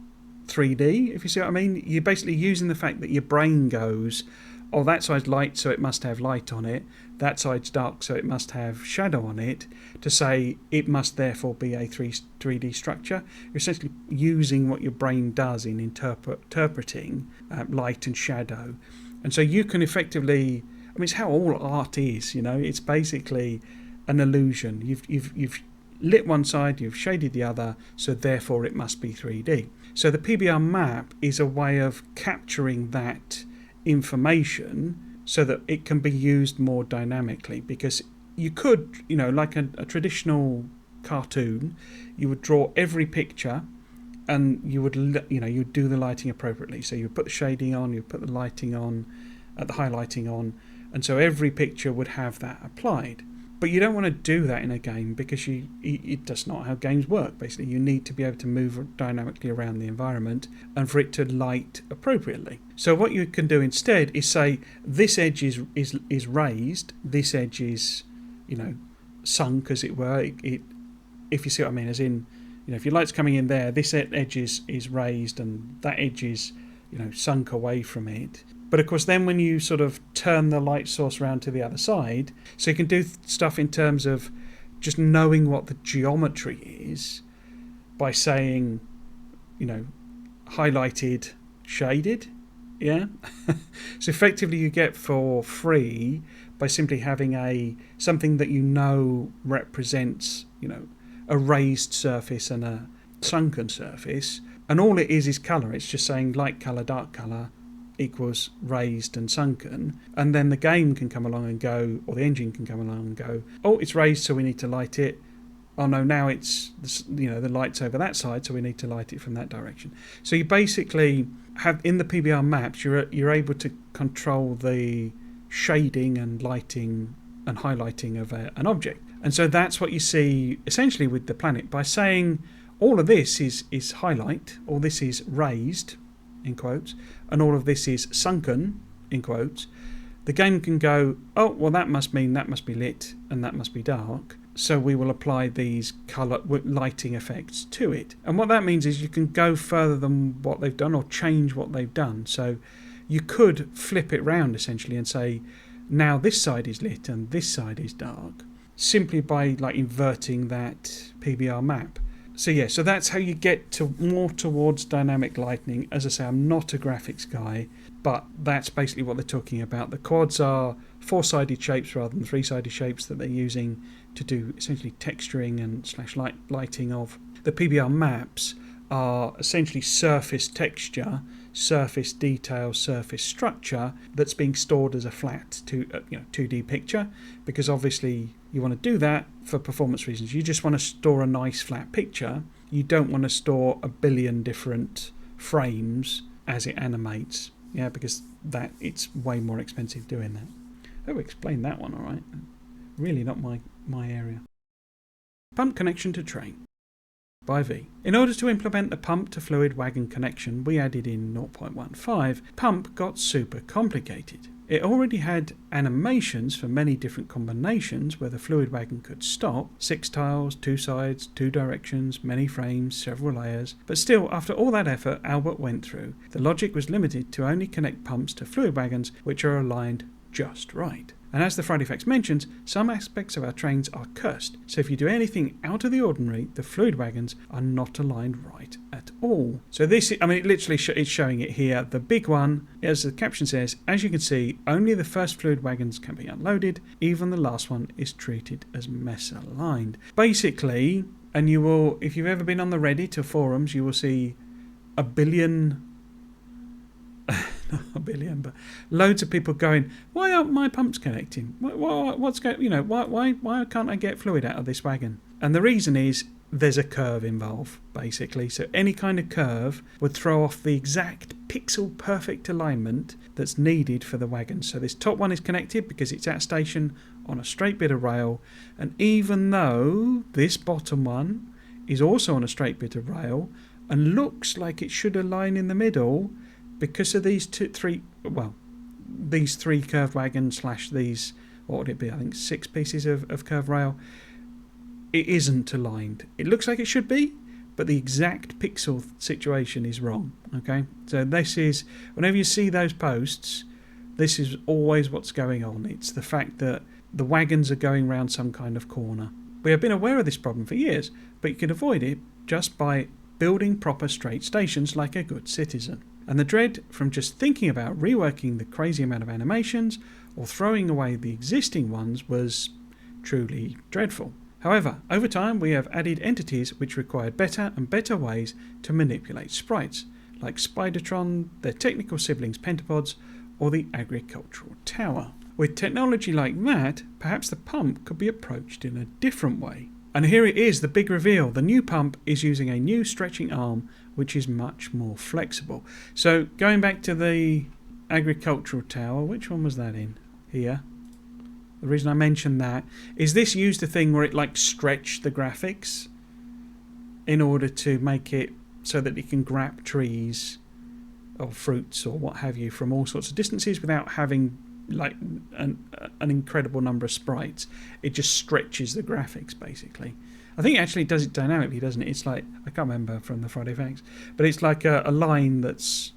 3D, if you see what I mean. You're basically using the fact that your brain goes, oh, that side's light, so it must have light on it. That side's dark, so it must have shadow on it, to say it must therefore be a 3D structure. You're essentially using what your brain does in interpreting light and shadow. And so you can effectively, it's how all art is, it's basically an illusion. You've lit one side, you've shaded the other, so therefore it must be 3D. So the PBR map is a way of capturing that information so that it can be used more dynamically, because you could, like a traditional cartoon, you would draw every picture and you would you'd do the lighting appropriately. So you would put the shading on, you would put the lighting on, the highlighting on, and so every picture would have that applied. But you don't want to do that in a game, because that's not how games work. Basically, you need to be able to move dynamically around the environment and for it to light appropriately. So what you can do instead is say this edge is raised, this edge is sunk, as it were. If you see what I mean, as in, if your light's coming in there, this edge is raised and that edge is sunk away from it. But of course, then when you sort of turn the light source around to the other side, so you can do stuff in terms of just knowing what the geometry is by saying, highlighted, shaded, yeah? So effectively you get for free by simply having something that represents, a raised surface and a sunken surface, and all it is colour. It's just saying light colour, dark colour equals raised and sunken, and then the game can come along and go, or the engine can come along and go, oh, it's raised, so we need to light it. Oh no, now it's the light's over that side, so we need to light it from that direction. So you basically have, in the PBR maps, you're able to control the shading and lighting and highlighting of an object. And so that's what you see essentially with the planet. By saying all of this is highlight, all this is raised, in quotes, and all of this is sunken, in quotes, the game can go, oh, well, that must mean that must be lit and that must be dark, so we will apply these colour lighting effects to it. And what that means is you can go further than what they've done, or change what they've done. So you could flip it round essentially and say, now this side is lit and this side is dark, simply by inverting that PBR map. So yeah, so that's how you get to more towards dynamic lighting. As I say, I'm not a graphics guy, but that's basically what they're talking about. The quads are 4-sided shapes rather than 3-sided shapes that they're using to do essentially texturing and / lighting of. The PBR maps are essentially surface texture, surface detail, surface structure that's being stored as a flat 2D picture, because obviously you want to do that for performance reasons. You just want to store a nice flat picture. You don't want to store a billion different frames as it animates, because it's way more expensive doing that. Oh, explain that one, all right. Really not my area. Pump connection to train by V. In order to implement the pump to fluid wagon connection we added in 0.15, pump got super complicated. It already had animations for many different combinations where the fluid wagon could stop, 6 tiles, 2 sides, 2 directions, many frames, several layers, but still, after all that effort Albert went through, the logic was limited to only connect pumps to fluid wagons which are aligned just right. And as the Friday Facts mentions, some aspects of our trains are cursed, so if you do anything out of the ordinary, the fluid wagons are not aligned right at all. So this, it literally it's showing it here. The big one, as the caption says, as you can see, only the first fluid wagons can be unloaded, even the last one is treated as misaligned. Basically, and you will, if you've ever been on the Reddit or forums, you will see a billion... not a billion, but loads of people going, why aren't my pumps connecting? What's going? Why can't I get fluid out of this wagon? And the reason is there's a curve involved, basically. So any kind of curve would throw off the exact pixel perfect alignment that's needed for the wagon. So this top one is connected because it's at station on a straight bit of rail, and even though this bottom one is also on a straight bit of rail and looks like it should align in the middle, because of these three curved wagons / these, what would it be, I think 6 pieces of curved rail, it isn't aligned. It looks like it should be, but the exact pixel situation is wrong. Okay, so this is, whenever you see those posts, this is always what's going on. It's the fact that the wagons are going round some kind of corner. We have been aware of this problem for years, but you can avoid it just by building proper straight stations like a good citizen. And the dread from just thinking about reworking the crazy amount of animations or throwing away the existing ones was truly dreadful. However, over time we have added entities which require better and better ways to manipulate sprites, like Spidertron, their technical siblings Pentapods, or the agricultural tower. With technology like that, perhaps the pump could be approached in a different way. And here it is, the big reveal. The new pump is using a new stretching arm which is much more flexible. So going back to the agricultural tower, which one was that in? Here. The reason I mentioned that is this used a thing where it like stretched the graphics in order to make it so that it can grab trees or fruits or what have you from all sorts of distances without having like an incredible number of sprites. It just stretches the graphics basically. I think it actually does it dynamically, doesn't it? It's like, I can't remember from the Friday Facts, but it's like a line that's,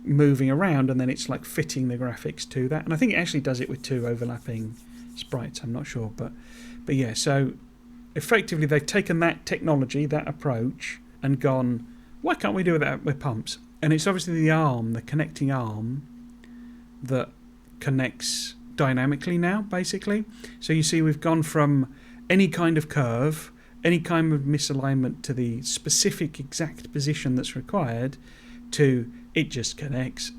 moving around, and then it's like fitting the graphics to that. And I think it actually does it with 2 overlapping sprites. I'm not sure, but yeah. So effectively, they've taken that technology, that approach, and gone, why can't we do that with pumps? And it's obviously the arm, the connecting arm, that connects dynamically now, basically. So you see, we've gone from any kind of curve, any kind of misalignment to the specific exact position that's required to it just connects.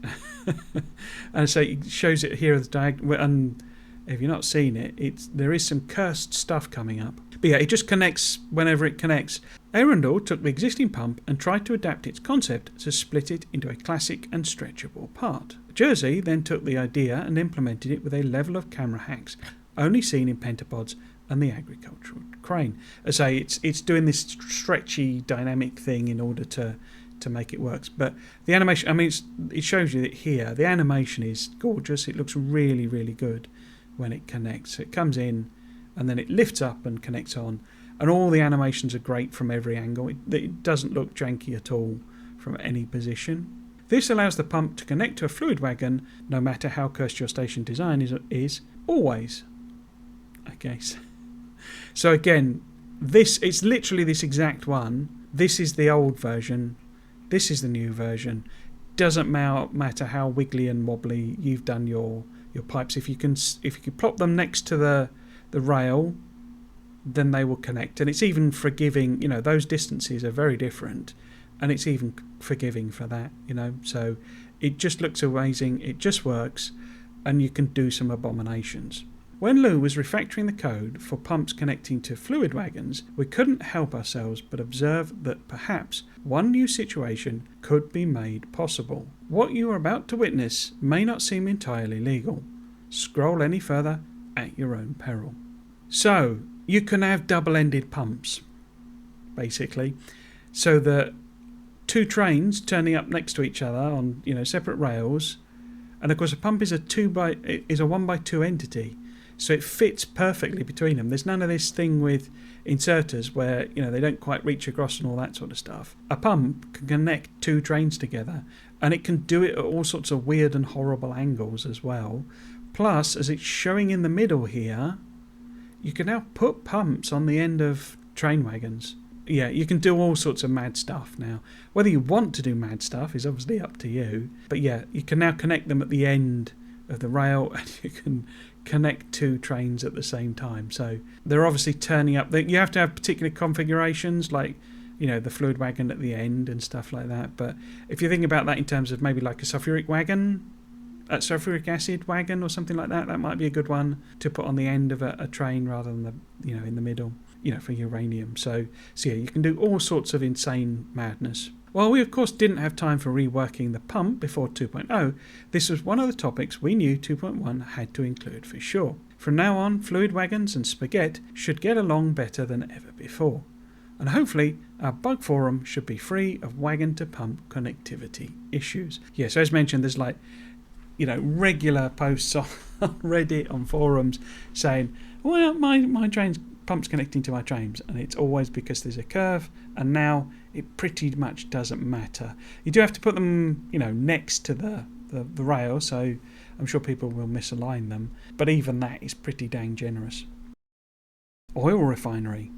And so it shows it here as diagonal, and if you're not seeing it, there is some cursed stuff coming up. But yeah, it just connects whenever it connects. Arundel took the existing pump and tried to adapt its concept to split it into a classic and stretchable part. Jersey then took the idea and implemented it with a level of camera hacks only seen in Pentapods and the agricultural crane. As I say, it's doing this stretchy dynamic thing in order to make it work. But the animation, it shows you that here the animation is gorgeous. It looks really, really good when it connects. It comes in and then it lifts up and connects on, and all the animations are great from every angle. It doesn't look janky at all from any position. This allows the pump to connect to a fluid wagon no matter how cursed your station design is always. Okay, so again, it's literally this exact one. This is the old version. This is the new version. Doesn't matter how wiggly and wobbly you've done your pipes. If you can plop them next to the rail, then they will connect. And it's even forgiving. Those distances are very different, and it's even forgiving for that. So it just looks amazing. It just works, and you can do some abominations. When Lou was refactoring the code for pumps connecting to fluid wagons, we couldn't help ourselves but observe that perhaps one new situation could be made possible. What you are about to witness may not seem entirely legal, Scroll any further at your own peril. So, you can have double-ended pumps, basically, so that two trains turning up next to each other on separate rails, and of course a pump is a 1x2 entity, so it fits perfectly between them. There's none of this thing with inserters where they don't quite reach across and all that sort of stuff. A pump can connect two trains together, and it can do it at all sorts of weird and horrible angles as well. Plus, as it's showing in the middle here, you can now put pumps on the end of train wagons. Yeah, you can do all sorts of mad stuff now. Whether you want to do mad stuff is obviously up to you. But yeah, you can now connect them at the end of the rail, and you can connect two trains at the same time. So they're obviously turning up. You have to have particular configurations, like the fluid wagon at the end and stuff like that. But if you think about that in terms of maybe like a sulfuric acid wagon or something like that, that might be a good one to put on the end of a train rather than in the middle, for uranium. So yeah, you can do all sorts of insane madness. While we of course didn't have time for reworking the pump before 2.0, this was one of the topics we knew 2.1 had to include for sure. From now on, fluid wagons and spaghetti should get along better than ever before. And hopefully our bug forum should be free of wagon to pump connectivity issues. Yeah, so as mentioned, there's regular posts on Reddit, on forums saying, well, my train's pump's connecting to my trains, and it's always because there's a curve, and now it pretty much doesn't matter. You do have to put them next to the rail, so I'm sure people will misalign them, but even that is pretty dang generous. Oil refinery.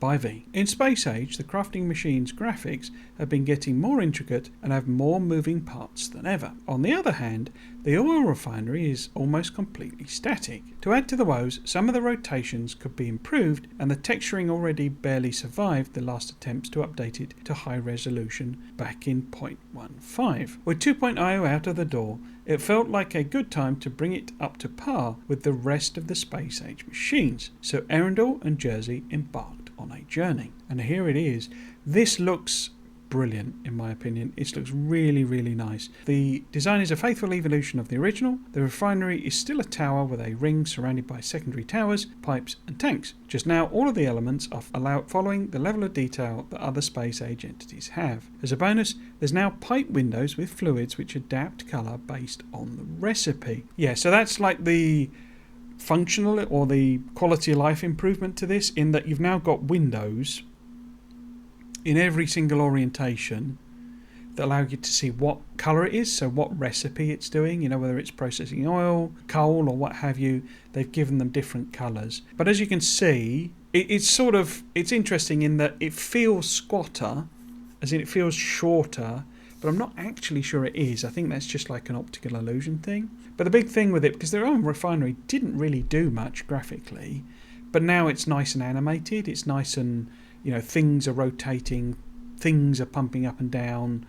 By V. In Space Age, the crafting machine's graphics have been getting more intricate and have more moving parts than ever. On the other hand, the oil refinery is almost completely static. To add to the woes, some of the rotations could be improved, and the texturing already barely survived the last attempts to update it to high resolution back in 0.15. With 2.0 out of the door, it felt like a good time to bring it up to par with the rest of the Space Age machines, so Arundel and Jersey embarked on a journey. And here it is. This looks brilliant in my opinion. It looks really, really nice. The design is a faithful evolution of the original. The refinery is still a tower with a ring surrounded by secondary towers, pipes and tanks. Just now all of the elements are following the level of detail that other Space Age entities have. As a bonus, there's now pipe windows with fluids which adapt colour based on the recipe. Yeah, so that's like the functional or the quality of life improvement to this, in that you've now got windows in every single orientation that allow you to see what colour it is, so what recipe it's doing, whether it's processing oil, coal or what have you. They've given them different colours. But as you can see, it's interesting in that it feels squatter, as in it feels shorter, but I'm not actually sure it is. I think that's just like an optical illusion thing. But the big thing with it, because their own refinery didn't really do much graphically, but now it's nice and animated, it's nice and, things are rotating, things are pumping up and down,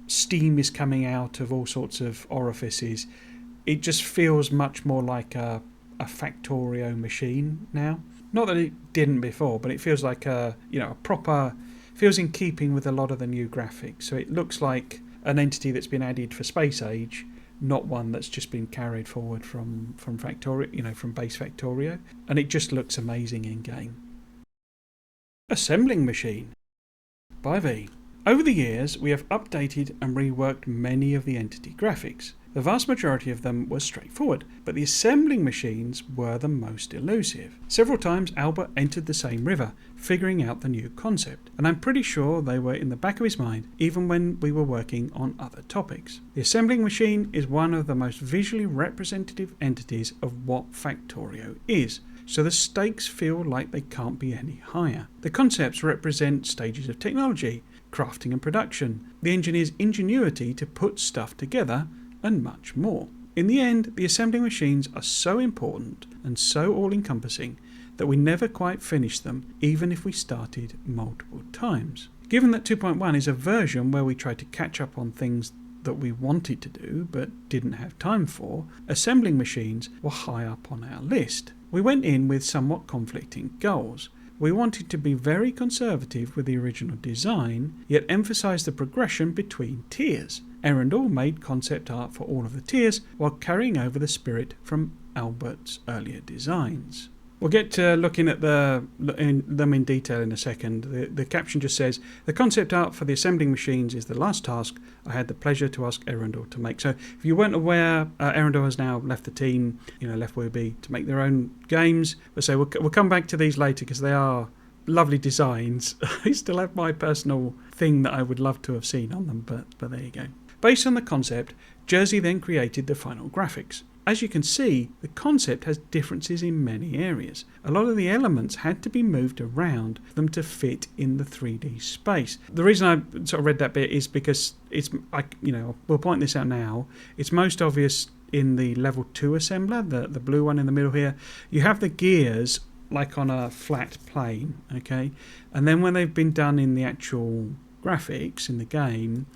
steam is coming out of all sorts of orifices. It just feels much more like a Factorio machine now. Not that it didn't before, but it feels like a proper, feels in keeping with a lot of the new graphics. So it looks like an entity that's been added for Space Age, not one that's just been carried forward from Factorio, from base Factorio. And it just looks amazing in game. Assembling machine. By V. Over the years, we have updated and reworked many of the entity graphics. The vast majority of them were straightforward, but the assembling machines were the most elusive. Several times Albert entered the same river, figuring out the new concept, and I'm pretty sure they were in the back of his mind even when we were working on other topics. The assembling machine is one of the most visually representative entities of what Factorio is, so the stakes feel like they can't be any higher. The concepts represent stages of technology, crafting and production, the engineer's ingenuity to put stuff together, and much more. In the end, the assembling machines are so important and so all-encompassing that we never quite finish them, even if we started multiple times. Given that 2.1 is a version where we try to catch up on things that we wanted to do but didn't have time for, assembling machines were high up on our list. We went in with somewhat conflicting goals. We wanted to be very conservative with the original design, yet emphasise the progression between tiers. Arundel made concept art for all of the tiers while carrying over the spirit from Albert's earlier designs. We'll get to looking at them in detail in a second. The caption just says, the concept art for the assembling machines is the last task I had the pleasure to ask Arundel to make. So if you weren't aware, Arundel has now left the team, left WB to make their own games. But so we'll come back to these later because they are lovely designs. I still have my personal thing that I would love to have seen on them, but there you go. Based on the concept, Jersey then created the final graphics. As you can see, the concept has differences in many areas. A lot of the elements had to be moved around for them to fit in the 3D space. The reason I sort of read that bit is because we'll point this out now. It's most obvious in the level 2 assembler, the blue one in the middle here. You have the gears like on a flat plane, okay? And then when they've been done in the actual graphics in the game,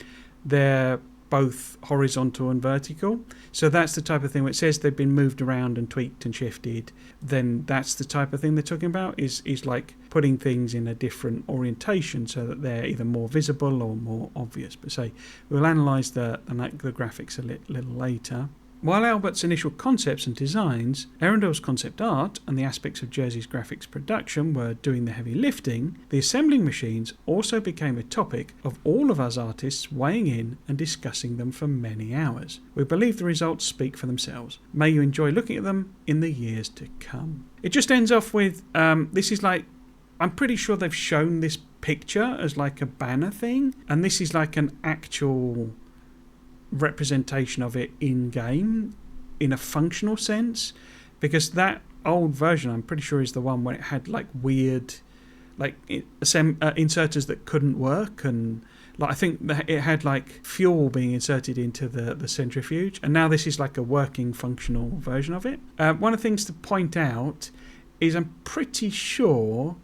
they're both horizontal and vertical. So that's the type of thing where it says they've been moved around and tweaked and shifted. Then that's the type of thing they're talking about, is like putting things in a different orientation so that they're either more visible or more obvious. But say we'll analyse the graphics a little later. While Albert's initial concepts and designs, Arundel's concept art and the aspects of Jersey's graphics production were doing the heavy lifting, the assembling machines also became a topic of all of us artists weighing in and discussing them for many hours. We believe the results speak for themselves. May you enjoy looking at them in the years to come. It just ends off with, this is like, I'm pretty sure they've shown this picture as like a banner thing, and this is like an actual representation of it in game in a functional sense, because that old version I'm pretty sure is the one where it had like weird inserters that couldn't work, and like I think that it had like fuel being inserted into the centrifuge, and now this is like a working functional version of it. One of the things to point out is I'm pretty sure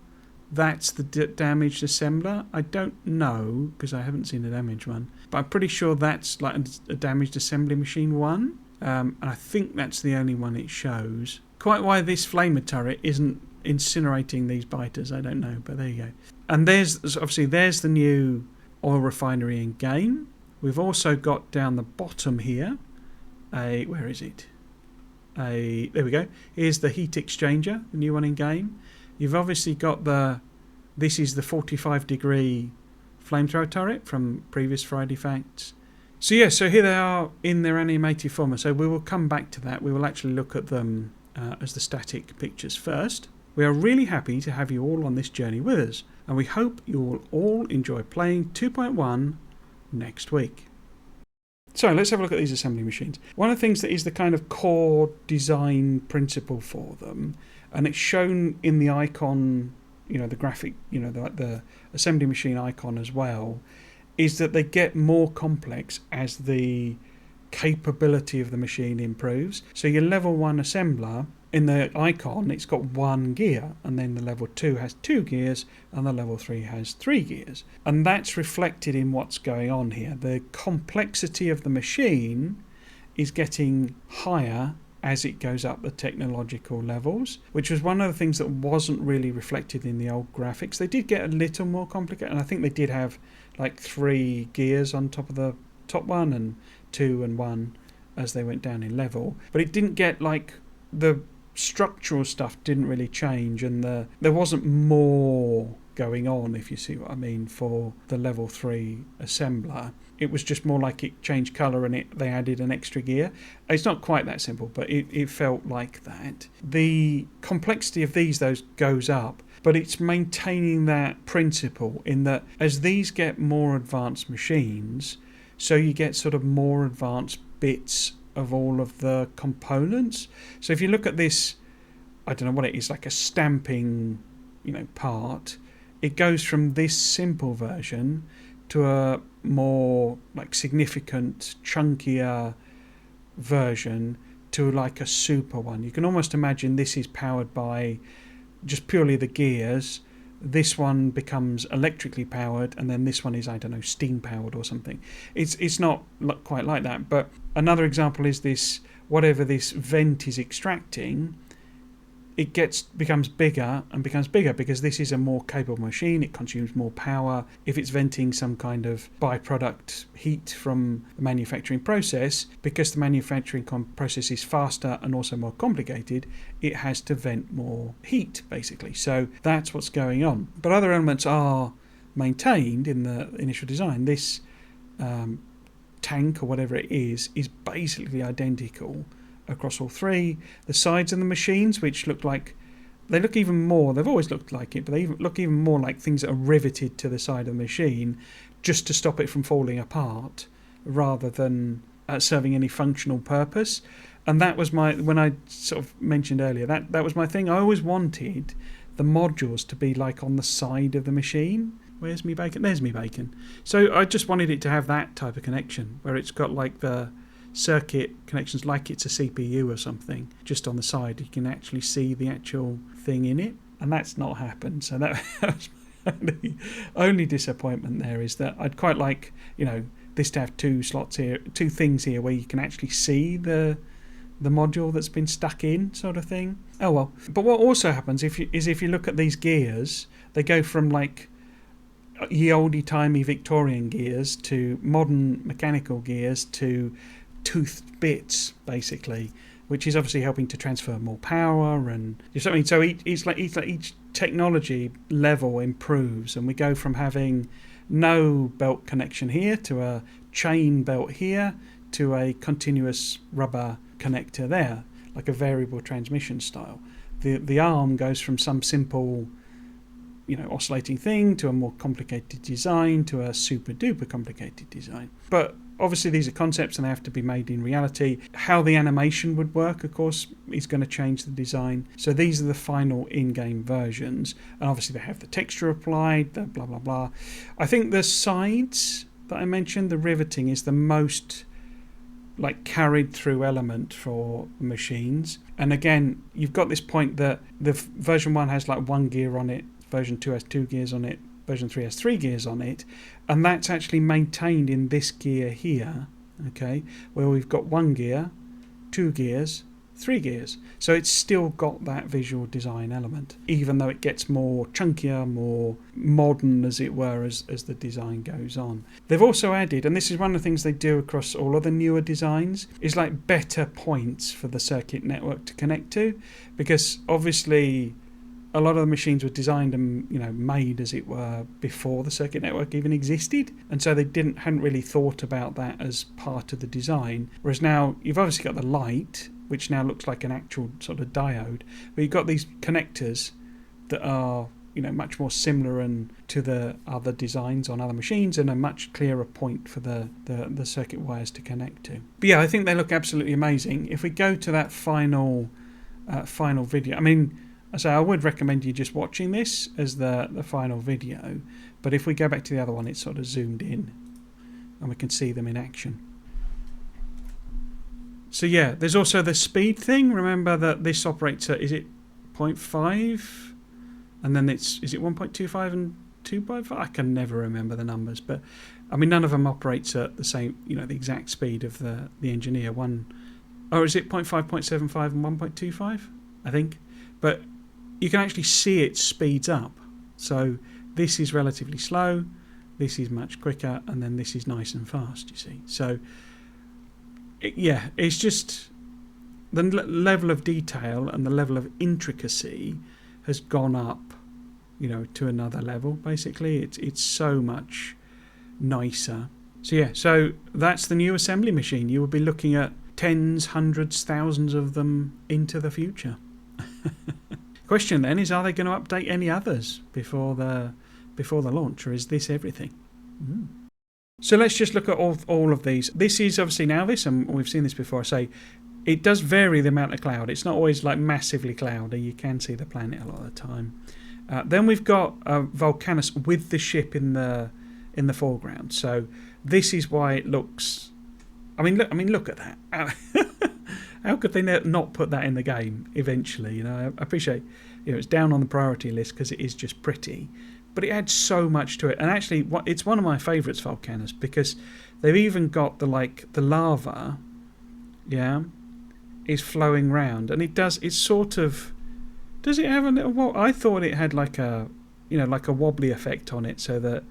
that's the damaged assembler. I don't know because I haven't seen a damaged one, but I'm pretty sure that's like a damaged assembly machine one, and I think that's the only one it shows. Quite why this flamer turret isn't incinerating these biters, I don't know, but there you go. And there's the new oil refinery in game. We've also got down the bottom here where is it? There we go. Here's the heat exchanger, the new one in game. You've obviously got this is the 45-degree flamethrower turret from previous Friday Facts. So yeah, so here they are in their animated form. So we will come back to that. We will actually look at them as the static pictures first. We are really happy to have you all on this journey with us, and we hope you will all enjoy playing 2.1 next week. So let's have a look at these assembly machines. One of the things that is the kind of core design principle for them, and it's shown in the icon, the graphic, the assembly machine icon as well, is that they get more complex as the capability of the machine improves. So your level 1 assembler, in the icon, it's got 1 gear, and then the level 2 has 2 gears, and the level 3 has 3 gears. And that's reflected in what's going on here. The complexity of the machine is getting higher as it goes up the technological levels, which was one of the things that wasn't really reflected in the old graphics. They did get a little more complicated, and I think they did have like 3 gears on top of the top one, and 2 and 1 as they went down in level. But it didn't get like the structural stuff didn't really change, and there wasn't more going on, if you see what I mean, for the level 3 assembler. It was just more like it changed colour and they added an extra gear. It's not quite that simple, but it felt like that. The complexity of these, though, goes up, but it's maintaining that principle in that as these get more advanced machines, so you get sort of more advanced bits of all of the components. So if you look at this, I don't know what it is, like a stamping, part, it goes from this simple version to a more like significant, chunkier version to like a super one. You can almost imagine this is powered by just purely the gears. This one becomes electrically powered, and then this one is, I don't know, steam powered or something. It's not quite like that. But another example is this, whatever this vent is extracting, it becomes bigger and becomes bigger because this is a more capable machine. It consumes more power. If it's venting some kind of byproduct heat from the manufacturing process, because the manufacturing process is faster and also more complicated, it has to vent more heat, basically. So that's what's going on. But other elements are maintained in the initial design. This tank, or whatever it is basically identical across all three. The sides of the machines, which look like, they look even more, they've always looked like it, but they look even more like things that are riveted to the side of the machine just to stop it from falling apart, rather than serving any functional purpose. And that was when I sort of mentioned earlier, that was my thing. I always wanted the modules to be like on the side of the machine. Where's me bacon? There's me bacon. So I just wanted it to have that type of connection, where it's got like the circuit connections like it's a CPU or something just on the side. You can actually see the actual thing in it, and that's not happened. So that was the only disappointment there, is that I'd quite like, this to have two slots here, two things here where you can actually see the module that's been stuck in, sort of thing. Oh well. But what also happens if you look at these gears, they go from like ye oldie timey Victorian gears to modern mechanical gears to toothed bits, basically, which is obviously helping to transfer more power and something. So each technology level improves, and we go from having no belt connection here to a chain belt here to a continuous rubber connector there, like a variable transmission style. The arm goes from some simple oscillating thing to a more complicated design to a super duper complicated design. But obviously these are concepts and they have to be made in reality. How the animation would work, of course, is going to change the design. So these are the final in-game versions, and obviously they have the texture applied, the blah blah blah. I think the sides that I mentioned, the riveting, is the most like carried through element for machines. And again, you've got this point that the version 1 has like 1 gear on it, version 2 has 2 gears on it, version 3 has 3 gears on it, and that's actually maintained in this gear here, okay, where we've got 1 gear, 2 gears, 3 gears. So it's still got that visual design element, even though it gets more chunkier, more modern, as it were, as the design goes on. They've also added, and this is one of the things they do across all of the newer designs, is like better points for the circuit network to connect to, because obviously a lot of the machines were designed and made, as it were, before the circuit network even existed, and so they hadn't really thought about that as part of the design. Whereas now you've obviously got the light, which now looks like an actual sort of diode, but you've got these connectors that are much more similar to the other designs on other machines, and a much clearer point for the circuit wires to connect to. But yeah, I think they look absolutely amazing. If we go to that final video, so I would recommend you just watching this as the final video, but if we go back to the other one, it's sort of zoomed in and we can see them in action. So yeah, there's also the speed thing. Remember that this operates at, is it 0.5? And then is it 1.25 and 2.5? I can never remember the numbers, but none of them operates at the same, the exact speed of the engineer. Or is it 0.5, 0.75 and 1.25? I think. But you can actually see it speeds up. So this is relatively slow, this is much quicker, and then this is nice and fast, you see. So it's just the level of detail and the level of intricacy has gone up, to another level, basically. It's so much nicer. So that's the new assembly machine. You will be looking at tens, hundreds, thousands of them into the future. Question then is, are they going to update any others before the launch, or is this everything? So let's just look at all of these. This is obviously now this, and we've seen this before. I say it does vary the amount of cloud. It's not always like massively cloudy. You can see the planet a lot of the time. Then we've got Volcanus with the ship in the foreground. So this is why it looks. Look at that. How could they not put that in the game eventually? I appreciate it's down on the priority list because it is just pretty, but it adds so much to it. And actually, it's one of my favourites, Volcanus, because they've even got the lava, is flowing round, and it's sort of Does it have a little? I thought it had like a, like a wobbly effect on it, so that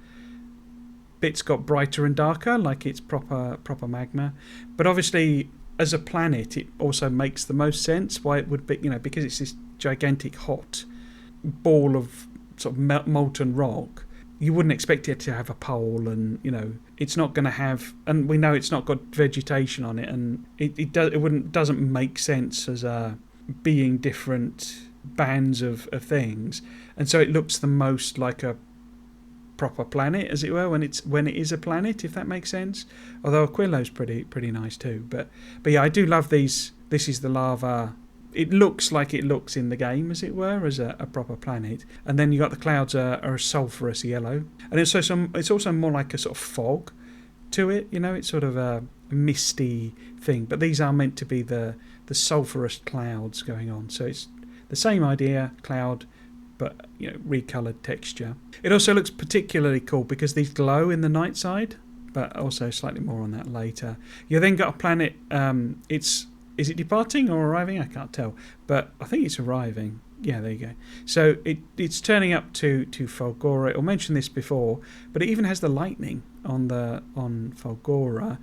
bits got brighter and darker, like it's proper magma. But obviously, as a planet, it also makes the most sense why it would be, because it's this gigantic hot ball of sort of molten rock. You wouldn't expect it to have a pole, and it's not going to have, and we know it's not got vegetation on it, and it doesn't make sense as being different bands of things, and so it looks the most like a proper planet, as it were, when it is a planet, if that makes sense. Although Aquillo's pretty nice too. But yeah, I do love these. This is the lava. It looks like it looks in the game, as it were, as a proper planet. And then you got the clouds are a sulphurous yellow, and it's also more like a sort of fog to it. It's sort of a misty thing. But these are meant to be the sulphurous clouds going on. So it's the same idea, cloud, but recoloured texture. It also looks particularly cool because these glow in the night side, but also slightly more on that later. You then got a planet. Is it departing or arriving? I can't tell, but I think it's arriving. Yeah, there you go. So it's turning up to Fulgora. I'll mention this before, but it even has the lightning on Fulgora.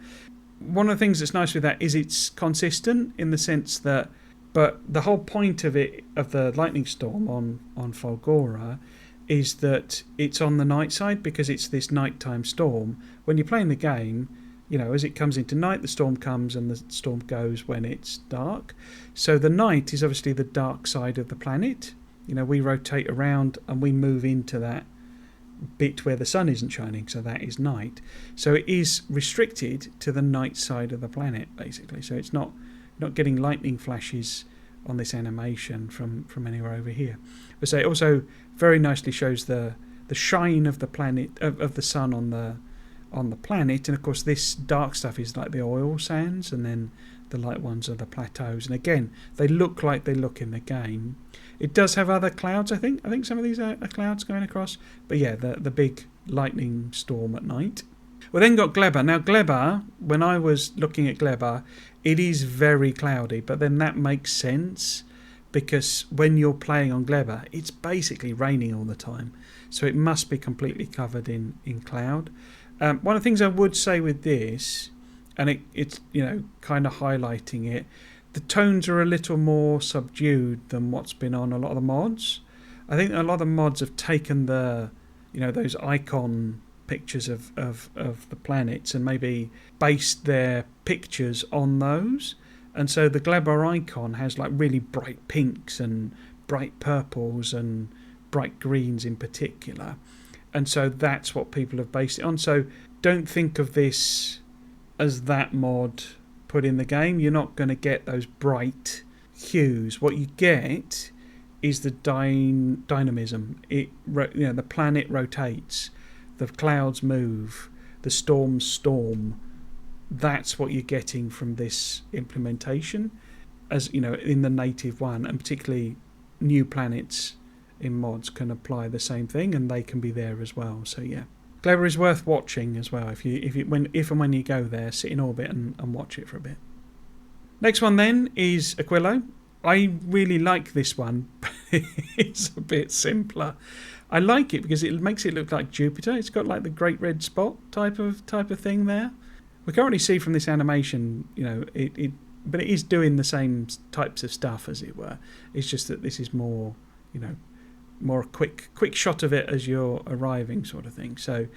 One of the things that's nice with that is it's consistent in the sense that, but the whole point of the lightning storm on Fulgora is that it's on the night side because it's this nighttime storm. When you're playing the game, as it comes into night, the storm comes and the storm goes when it's dark. So the night is obviously the dark side of the planet. We rotate around and we move into that bit where the sun isn't shining, so that is night. So it is restricted to the night side of the planet, basically. So it's not getting lightning flashes on this animation from anywhere over here. But so it also very nicely shows the shine of the planet of the sun on the planet, and of course this dark stuff is like the oil sands, and then the light ones are the plateaus. And again, they look like they look in the game. It does have other clouds. I think some of these are clouds going across. But yeah, the big lightning storm at night. We then got Gleba. Now Gleba, when I was looking at Gleba, it is very cloudy, but then that makes sense because when you're playing on Gleba, it's basically raining all the time. So it must be completely covered in cloud. One of the things I would say with this, and it's kind of highlighting it, the tones are a little more subdued than what's been on a lot of the mods. I think a lot of the mods have taken those icon pictures of the planets and maybe based their pictures on those, and so the Gleba icon has like really bright pinks and bright purples and bright greens in particular, and so that's what people have based it on. So don't think of this as that mod put in the game. You're not going to get those bright hues. What you get is the dynamism. The planet rotates, the clouds move, the storms storm. That's what you're getting from this implementation, as in the native one, and particularly new planets in mods can apply the same thing, and they can be there as well. So yeah, Gleba is worth watching as well. If and when you go there, sit in orbit and watch it for a bit. Next one then is Aquillo. I really like this one, but it's a bit simpler. I like it because it makes it look like Jupiter. It's got like the great red spot type of thing there. We can't really see from this animation, but it is doing the same types of stuff, as it were. It's just that this is more, more a quick shot of it as you're arriving, sort of thing. So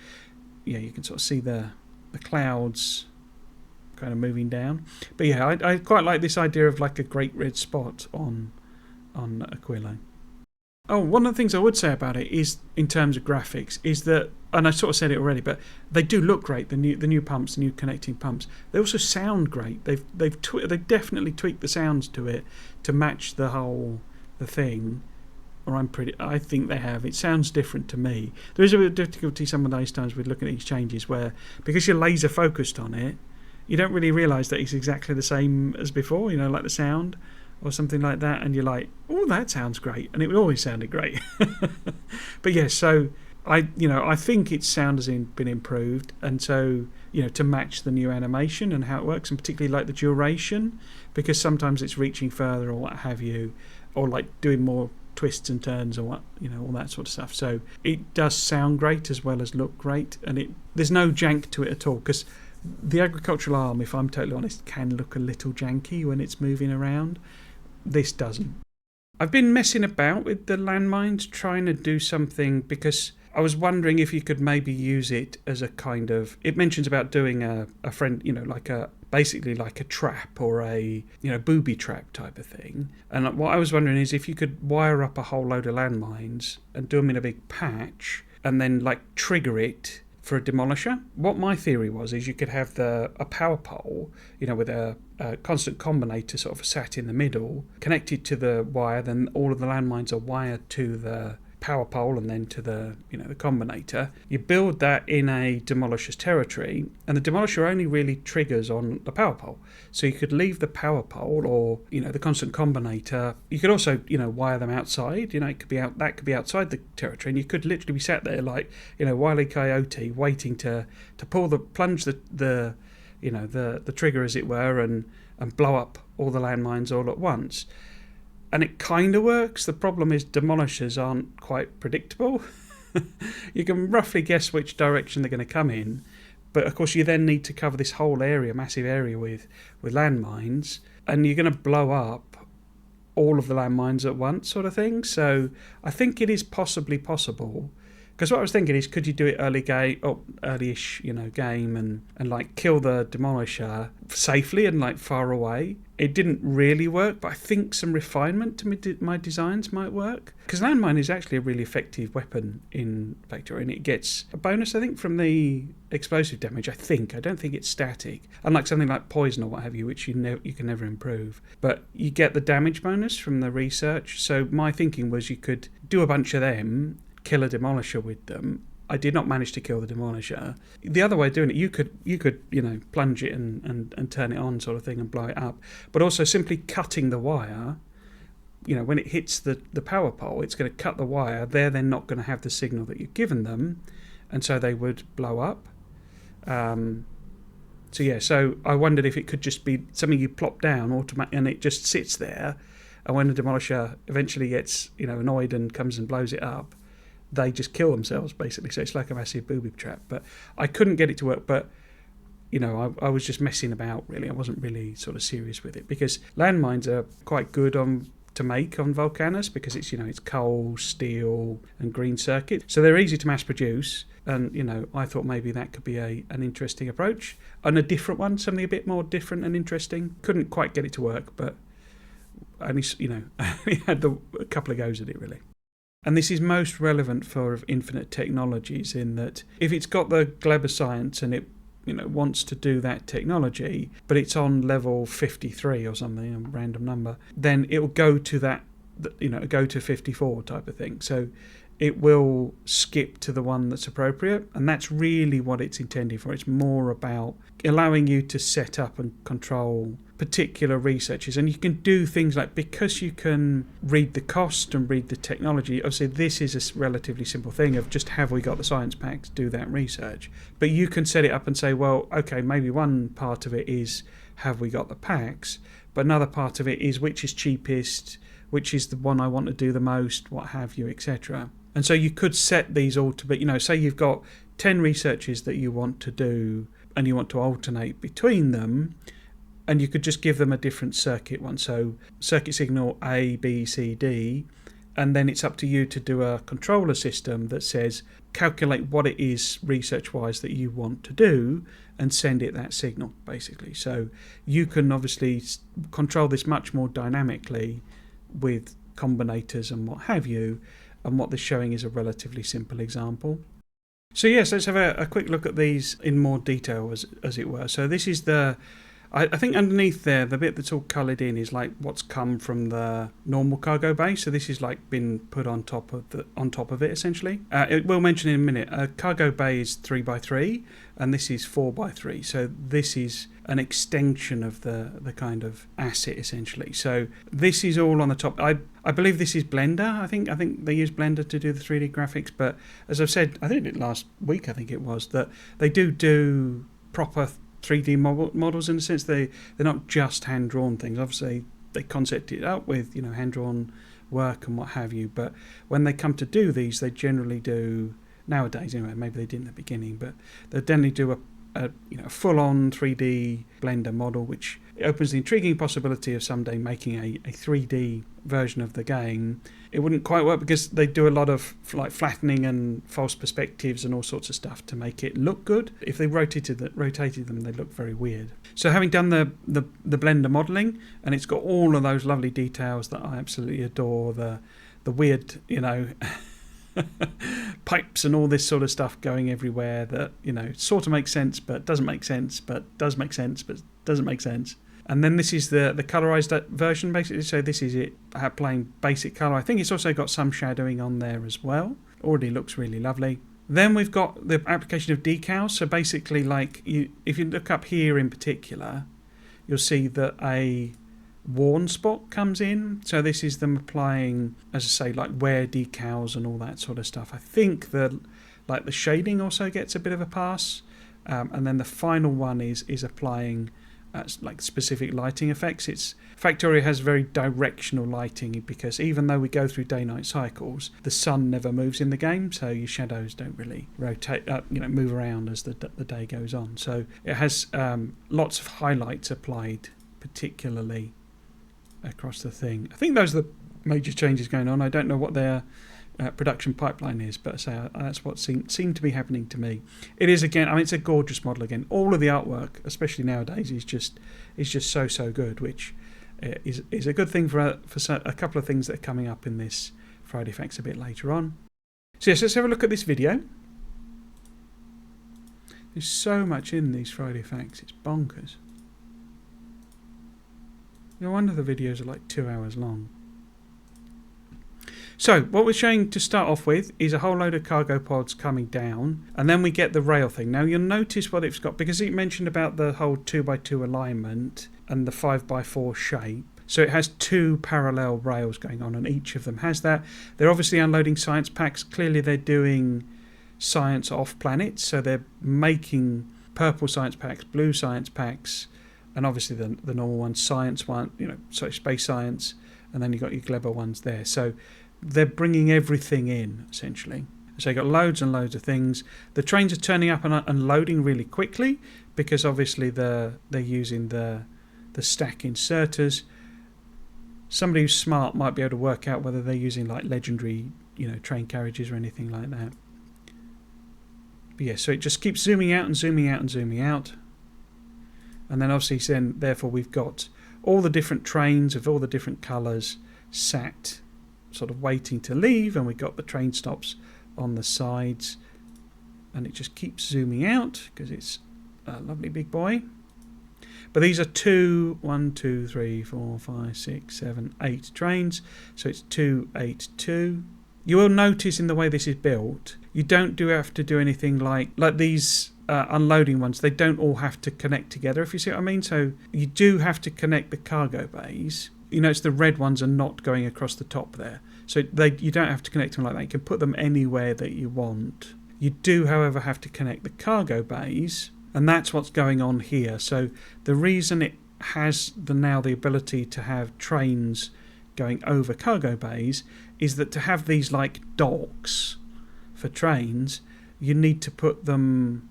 yeah, you can sort of see the clouds kind of moving down. But yeah, I quite like this idea of like a great red spot on Aquillo. Oh, one of the things I would say about it is, in terms of graphics, is that, and I sort of said it already, but they do look great. The new pumps, the new connecting pumps. They also sound great. They've definitely tweaked the sounds to it to match the thing. Or I think they have. It sounds different to me. There is a bit of difficulty some of those times with looking at these changes, where because you're laser focused on it, you don't really realise that it's exactly the same as before. Like the sound or something like that, and you're like, oh, that sounds great, and it always sounded great. But yeah, so I think its sound has been improved, and so to match the new animation and how it works, and particularly like the duration, because sometimes it's reaching further or what have you, or like doing more twists and turns and all that sort of stuff. So it does sound great as well as look great, and there's no jank to it at all, because the agricultural arm, if I'm totally honest, can look a little janky when it's moving around. This doesn't. I've been messing about with the landmines, trying to do something, because I was wondering if you could maybe use it as a kind of... It mentions about doing a friend, basically like a trap or a booby trap type of thing. And what I was wondering is if you could wire up a whole load of landmines and do them in a big patch and then trigger it for a demolisher. What my theory was is you could have a power pole, with a constant combinator sort of sat in the middle, connected to the wire. Then all of the landmines are wired to the power pole and then to the the combinator. You build that in a demolisher's territory, and the demolisher only really triggers on the power pole. So you could leave the power pole or the constant combinator. You could also wire them outside. It could be outside the territory, and you could literally be sat there like Wile E. Coyote, waiting to plunge the trigger, as it were, and blow up all the landmines all at once. And it kind of works. The problem is demolishers aren't quite predictable. You can roughly guess which direction they're going to come in, but of course you then need to cover this whole area, massive area, with landmines, and you're going to blow up all of the landmines at once, sort of thing. So I think it is possibly possible. Because what I was thinking is, could you do it early-ish, game, and kill the demolisher safely and far away? It didn't really work, but I think some refinement to my designs might work. Because landmine is actually a really effective weapon in Factorio, and it gets a bonus, I think, from the explosive damage. I don't think it's static, unlike something like poison or what have you, which you can never improve. But you get the damage bonus from the research. So my thinking was you could do a bunch of them, kill a demolisher with them. I did not manage to kill the demolisher. The other way of doing it, you could plunge it and turn it on, sort of thing, and blow it up. But also simply cutting the wire, when it hits the power pole, it's going to cut the wire. They're then not going to have the signal that you've given them, and so they would blow up. So I wondered if it could just be something you plop down automatically, and it just sits there, and when the demolisher eventually gets annoyed and comes and blows it up, they just kill themselves, basically. So it's like a massive booby trap. But I couldn't get it to work. But, I was just messing about, really. I wasn't really sort of serious with it. Because landmines are quite good to make on Volcanus, because it's, it's coal, steel, and green circuit. So they're easy to mass produce. And, I thought maybe that could be an interesting approach. And a different one, something a bit more different and interesting. Couldn't quite get it to work, but I only had a couple of goes at it, really. And this is most relevant for infinite technologies, in that if it's got the Gleber science and it wants to do that technology, but it's on level 53 or something, a random number, then it will go to that, go to 54 type of thing. So it will skip to the one that's appropriate, and that's really what it's intended for. It's more about allowing you to set up and control particular researches, and you can do things like, because you can read the cost and read the technology, obviously this is a relatively simple thing of just, have we got the science packs, do that research. But you can set it up and say, well, okay, maybe one part of it is, have we got the packs, but another part of it is, which is cheapest, which is the one I want to do the most, what have you, etc. And so you could set these all to be, say you've got 10 researches that you want to do and you want to alternate between them, and you could just give them a different circuit one. So circuit signal A, B, C, D, and then it's up to you to do a controller system that says, calculate what it is research-wise that you want to do and send it that signal, basically. So you can obviously control this much more dynamically with combinators and what have you, and what this is showing is a relatively simple example. So yes, let's have a quick look at these in more detail, as it were. So this is I think underneath there, the bit that's all coloured in is like what's come from the normal cargo bay. So this is been put on top of it, essentially. It will mention in a minute, a cargo bay is 3x3 and this is 4x3. So this is an extension of the kind of asset, essentially. So this is all on the top. I believe this is Blender. I think they use Blender to do the 3D graphics. But as I've said, I think last week, I think it was, that they do proper 3D models, in a sense. They're not just hand-drawn things. Obviously, they concept it up with hand-drawn work and what have you. But when they come to do these, they generally do, nowadays anyway, maybe they didn't at the beginning, but they generally do a full-on 3D Blender model, which opens the intriguing possibility of someday making a 3D version of the game. It wouldn't quite work because they do a lot of like flattening and false perspectives and all sorts of stuff to make it look good. If they rotated them, they look very weird. So having done the Blender modeling, and it's got all of those lovely details that I absolutely adore, the weird, pipes and all this sort of stuff going everywhere that, sort of makes sense but doesn't make sense, but does make sense but doesn't make sense. And then this is the colorized version, basically. So this is it playing basic color. I think it's also got some shadowing on there as well. Already looks really lovely. Then we've got the application of decals. So basically, if you look up here in particular, you'll see that a worn spot comes in. So this is them applying, as I say, like wear decals and all that sort of stuff. I think the shading also gets a bit of a pass. And then the final one is applying specific lighting effects. Factorio has very directional lighting, because even though we go through day-night cycles, the sun never moves in the game, so your shadows don't really rotate, move around as the day goes on. So it has lots of highlights applied, particularly across the thing. I think those are the major changes going on. I don't know what their production pipeline is, but that's what seemed to be happening to me. It is, again, it's a gorgeous model again. All of the artwork, especially nowadays, is just so good, which is a good thing for a couple of things that are coming up in this Friday Facts a bit later on. So yes, let's have a look at this video. There's so much in these Friday Facts, it's bonkers. No wonder the videos are like 2 hours long. So what we're showing to start off with is a whole load of cargo pods coming down, and then we get the rail thing. Now you'll notice what it's got, because it mentioned about the whole 2x2 alignment and the 5x4 shape. So it has two parallel rails going on, and each of them has that. They're obviously unloading science packs. Clearly they're doing science off planet, so they're making purple science packs, blue science packs, and obviously the normal ones, science one, so space science, and then you've got your Gleba ones there. So they're bringing everything in, essentially. So you've got loads and loads of things. The trains are turning up and unloading really quickly, because obviously they're using the stack inserters. Somebody who's smart might be able to work out whether they're using like legendary, train carriages or anything like that. But yeah, so it just keeps zooming out and zooming out and zooming out. And then obviously therefore we've got all the different trains of all the different colours sat sort of waiting to leave, and we've got the train stops on the sides, and it just keeps zooming out because it's a lovely big boy. But these are 1, 2, 3, 4, 5, 6, 7, 8 trains, so it's 2, 8, 2. You will notice in the way this is built, you don't have to do anything like these unloading ones. They don't all have to connect together, if you see what I mean. So you do have to connect the cargo bays. It's the red ones are not going across the top there. So you don't have to connect them like that. You can put them anywhere that you want. You do, however, have to connect the cargo bays, and that's what's going on here. So the reason it has now the ability to have trains going over cargo bays is that to have these like docks for trains, you need to put them...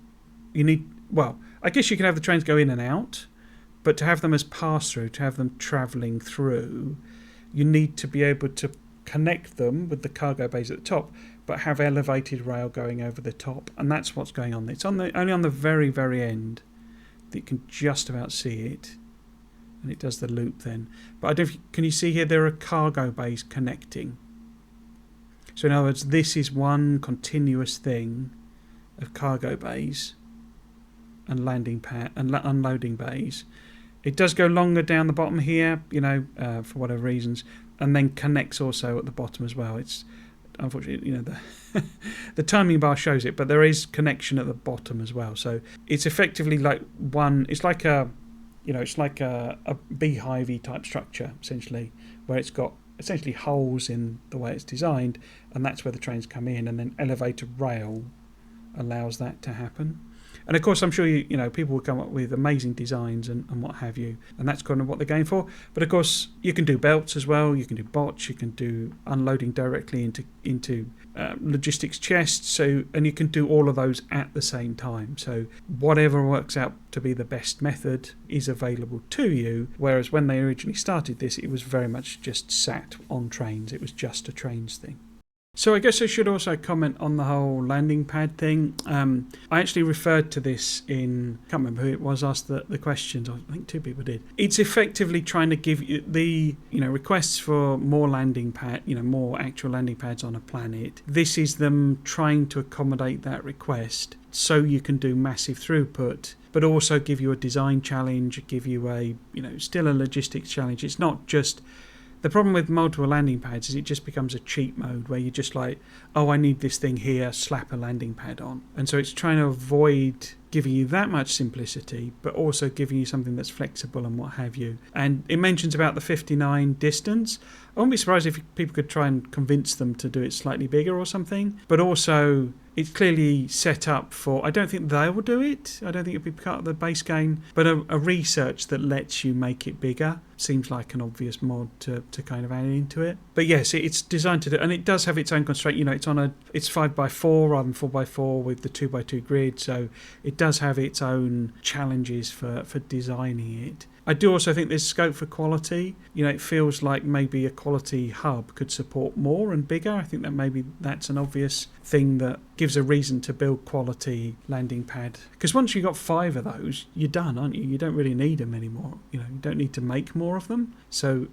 I guess you can have the trains go in and out, but to have them as pass-through, to have them travelling through, you need to be able to connect them with the cargo bays at the top, but have elevated rail going over the top. And that's what's going on. It's only on the very, very end that you can just about see it. And it does the loop then. But can you see here there are cargo bays connecting? So in other words, this is one continuous thing of cargo bays and landing pad and unloading bays. It does go longer down the bottom here, for whatever reasons, and then connects also at the bottom as well. It's unfortunately, the timing bar shows it, but there is connection at the bottom as well. So it's effectively like one. It's like a beehive-y type structure, essentially, where it's got essentially holes in the way it's designed, and that's where the trains come in, and then elevated rail allows that to happen. And of course, I'm sure people will come up with amazing designs and what have you, and that's kind of what they're going for. But of course, you can do belts as well. You can do bots. You can do unloading directly into logistics chests. And you can do all of those at the same time. So whatever works out to be the best method is available to you. Whereas when they originally started this, it was very much just sat on trains. It was just a trains thing. So I guess I should also comment on the whole landing pad thing. I actually referred to this in, I can't remember who it was asked the questions. I think 2 people did. It's effectively trying to give you the requests for more landing pad, more actual landing pads on a planet. This is them trying to accommodate that request so you can do massive throughput, but also give you a design challenge, give you a still a logistics challenge. It's not just. The problem with multiple landing pads is it just becomes a cheat mode where you're just like, oh, I need this thing here, slap a landing pad on. And so it's trying to avoid giving you that much simplicity, but also giving you something that's flexible and what have you. And it mentions about the 59 distance. I wouldn't be surprised if people could try and convince them to do it slightly bigger or something. But also, it's clearly set up for, I don't think they will do it. I don't think it'll be part of the base game. But a research that lets you make it bigger seems like an obvious mod to kind of add into it. But yes, it's designed to do, and it does have its own constraint. It's 5x4 rather than 4x4 with the 2x2 grid. So it does have its own challenges for designing it. I do also think there's scope for quality. It feels like maybe a quality hub could support more and bigger. I think that maybe that's an obvious thing that gives a reason to build quality landing pad. Because once you've got 5 of those, you're done, aren't you? You don't really need them anymore. You don't need to make more of them. So,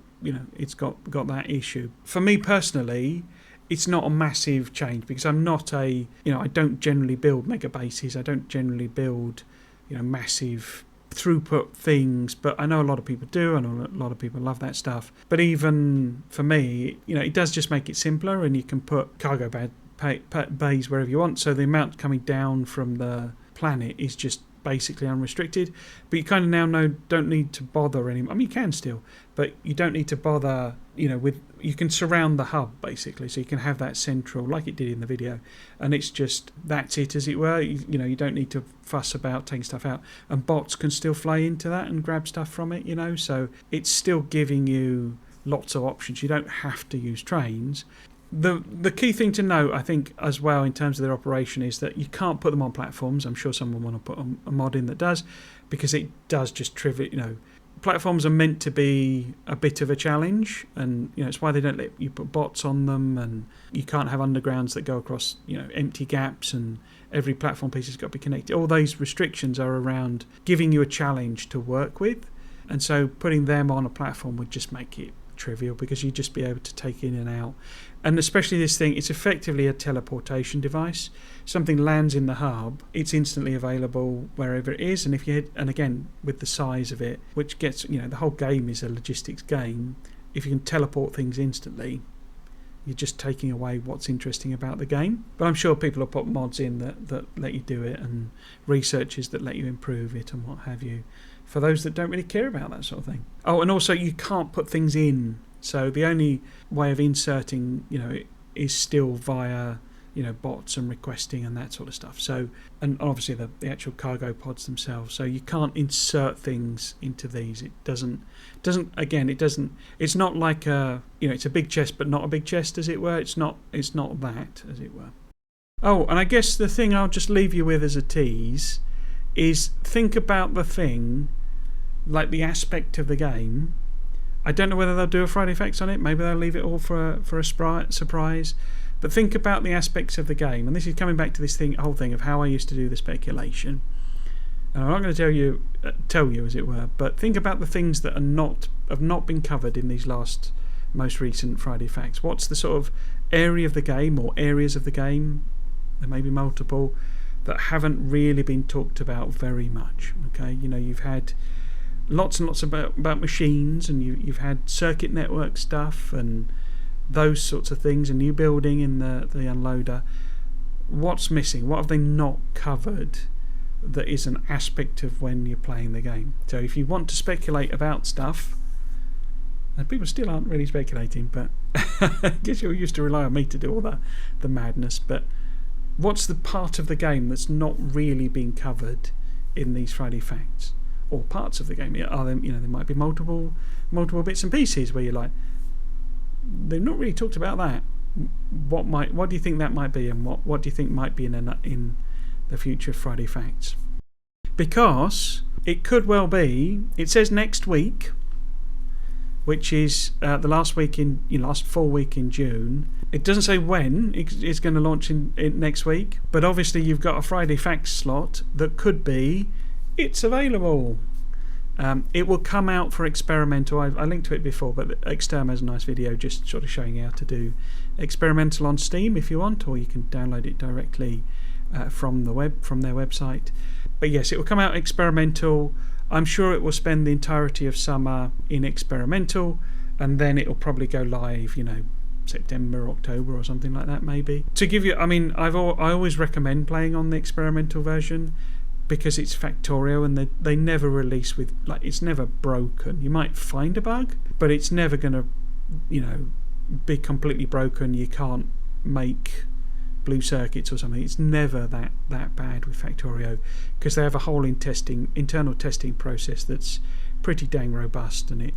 it's got that issue. For me personally, it's not a massive change because I'm not I don't generally build mega bases. I don't generally build, massive throughput things, but I know a lot of people do. I know a lot of people love that stuff. But even for me, it does just make it simpler, and you can put cargo bays wherever you want. So the amount coming down from the planet is just basically unrestricted. But you kind of now don't need to bother anymore. I mean, you can still, but you don't need to bother. You can surround the hub basically, so you can have that central, like it did in the video, and it's just that's it, as it were. You don't need to fuss about taking stuff out, and bots can still fly into that and grab stuff from it. So it's still giving you lots of options. You don't have to use trains. The key thing to note, I think, as well in terms of their operation is that you can't put them on platforms. I'm sure someone will want to put a mod in that does, because it does just platforms are meant to be a bit of a challenge, and it's why they don't let you put bots on them, and you can't have undergrounds that go across empty gaps, and every platform piece has got to be connected. All those restrictions are around giving you a challenge to work with, and so putting them on a platform would just make it trivial, because you'd just be able to take in and out. And especially this thing, it's effectively a teleportation device. Something lands in the hub, it's instantly available wherever it is. And and again, with the size of it, which gets, the whole game is a logistics game. If you can teleport things instantly, you're just taking away what's interesting about the game. But I'm sure people will put mods in that let you do it, and researches that let you improve it and what have you, for those that don't really care about that sort of thing. Oh, and also you can't put things in. So the only way of inserting, is still via, bots and requesting and that sort of stuff. So, and obviously the actual cargo pods themselves. So you can't insert things into these. It's not like it's a big chest but not a big chest, as it were. It's not that, as it were. Oh, and I guess the thing I'll just leave you with as a tease is think about the thing, like the aspect of the game. I don't know whether they'll do a Friday Facts on it. Maybe they'll leave it all for a surprise. But think about the aspects of the game. And this is coming back to this whole thing of how I used to do the speculation. And I'm not going to tell you, as it were, but think about the things that have not been covered in these most recent Friday Facts. What's the sort of area of the game, or areas of the game, there may be multiple, that haven't really been talked about very much. Okay, you've had lots and lots about machines, and you've had circuit network stuff and those sorts of things, and new building in the unloader. What's missing? What have they not covered that is an aspect of when you're playing the game? So if you want to speculate about stuff, and people still aren't really speculating, but I guess you're used to rely on me to do all the madness, but what's the part of the game that's not really being covered in these Friday Facts, or parts of the game? Are there, there might be multiple bits and pieces where you're like, they've not really talked about that. What do you think that might be, and what do you think might be in the future Friday Facts? Because it could well be, it says next week, which is the last full week in June. It doesn't say when it's going to launch in next week, but obviously you've got a Friday Facts slot that could be, it's available. It will come out for experimental. I linked to it before, but Exterm has a nice video just sort of showing you how to do experimental on Steam if you want, or you can download it directly from their website. But yes, it will come out experimental. I'm sure it will spend the entirety of summer in experimental, and then it will probably go live, September, October, or something like that, maybe. To give you, I always recommend playing on the experimental version, because it's Factorio, and they never release with, it's never broken. You might find a bug, but it's never going to, be completely broken. You can't make blue circuits or something. It's never that bad with Factorio, because they have a whole internal testing process that's pretty dang robust, and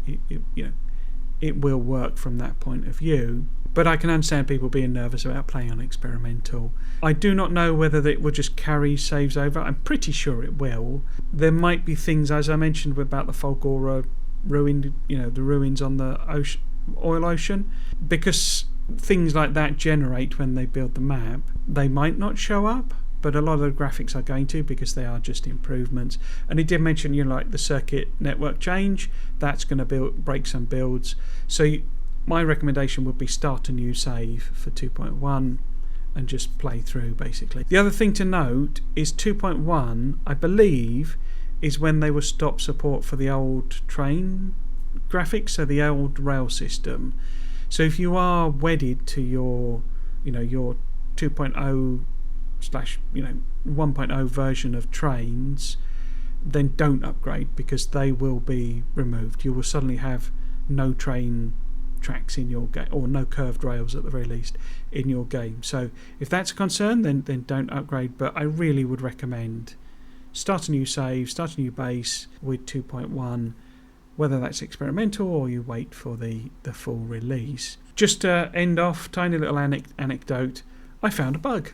it will work from that point of view. But I can understand people being nervous about playing on experimental. I do not know whether it will just carry saves over. I'm pretty sure it will. There might be things, as I mentioned, about the Folgora ruin, the ruins on the oil ocean, because things like that generate when they build the map. They might not show up, but a lot of the graphics are going to, because they are just improvements. And it did mention, the circuit network change. That's going to break some builds. So my recommendation would be start a new save for 2.1 and just play through, basically. The other thing to note is 2.1, I believe, is when they will stop support for the old train graphics, so the old rail system. So if you are wedded to your 2.0 / 1.0 version of trains, then don't upgrade, because they will be removed. You will suddenly have no train tracks in your game, or no curved rails at the very least in your game. So if that's a concern, then don't upgrade. But I really would recommend start a new save, start a new base with 2.1, whether that's experimental or you wait for the full release. Just to end off, tiny little anecdote. I found a bug.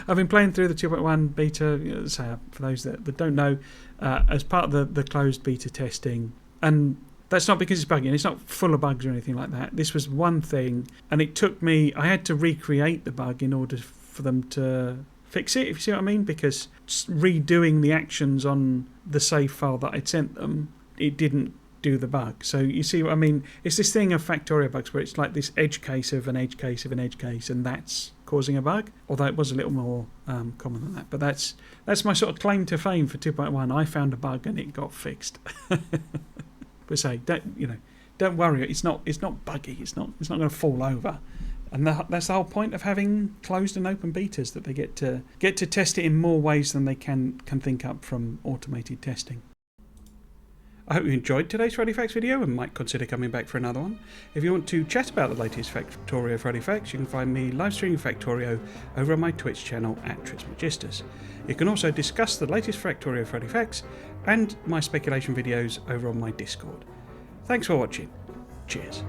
I've been playing through the 2.1 beta, for those that don't know, as part of the closed beta testing. And that's not because it's buggy, and it's not full of bugs or anything like that. This was one thing, and it took me, I had to recreate the bug in order for them to fix it, if you see what I mean, because redoing the actions on the save file that I'd sent them, it didn't do the bug. So you see what I mean? It's this thing of Factorio bugs where it's like this edge case of an edge case of an edge case, and that's causing a bug, although it was a little more common than that. But that's my sort of claim to fame for 2.1. I found a bug and it got fixed. But say, don't worry. It's not buggy. It's not going to fall over. And that's the whole point of having closed and open betas, that they get to test it in more ways than they can think up from automated testing. I hope you enjoyed today's Friday Facts video and might consider coming back for another one. If you want to chat about the latest Factorio Friday Facts, you can find me live streaming Factorio over on my Twitch channel at @Trismegistus. You can also discuss the latest Factorio Friday Facts and my speculation videos over on my Discord. Thanks for watching. Cheers.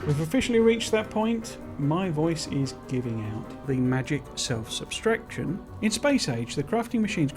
We've officially reached that point. My voice is giving out. The magic self-subtraction. In Space Age, the crafting machine's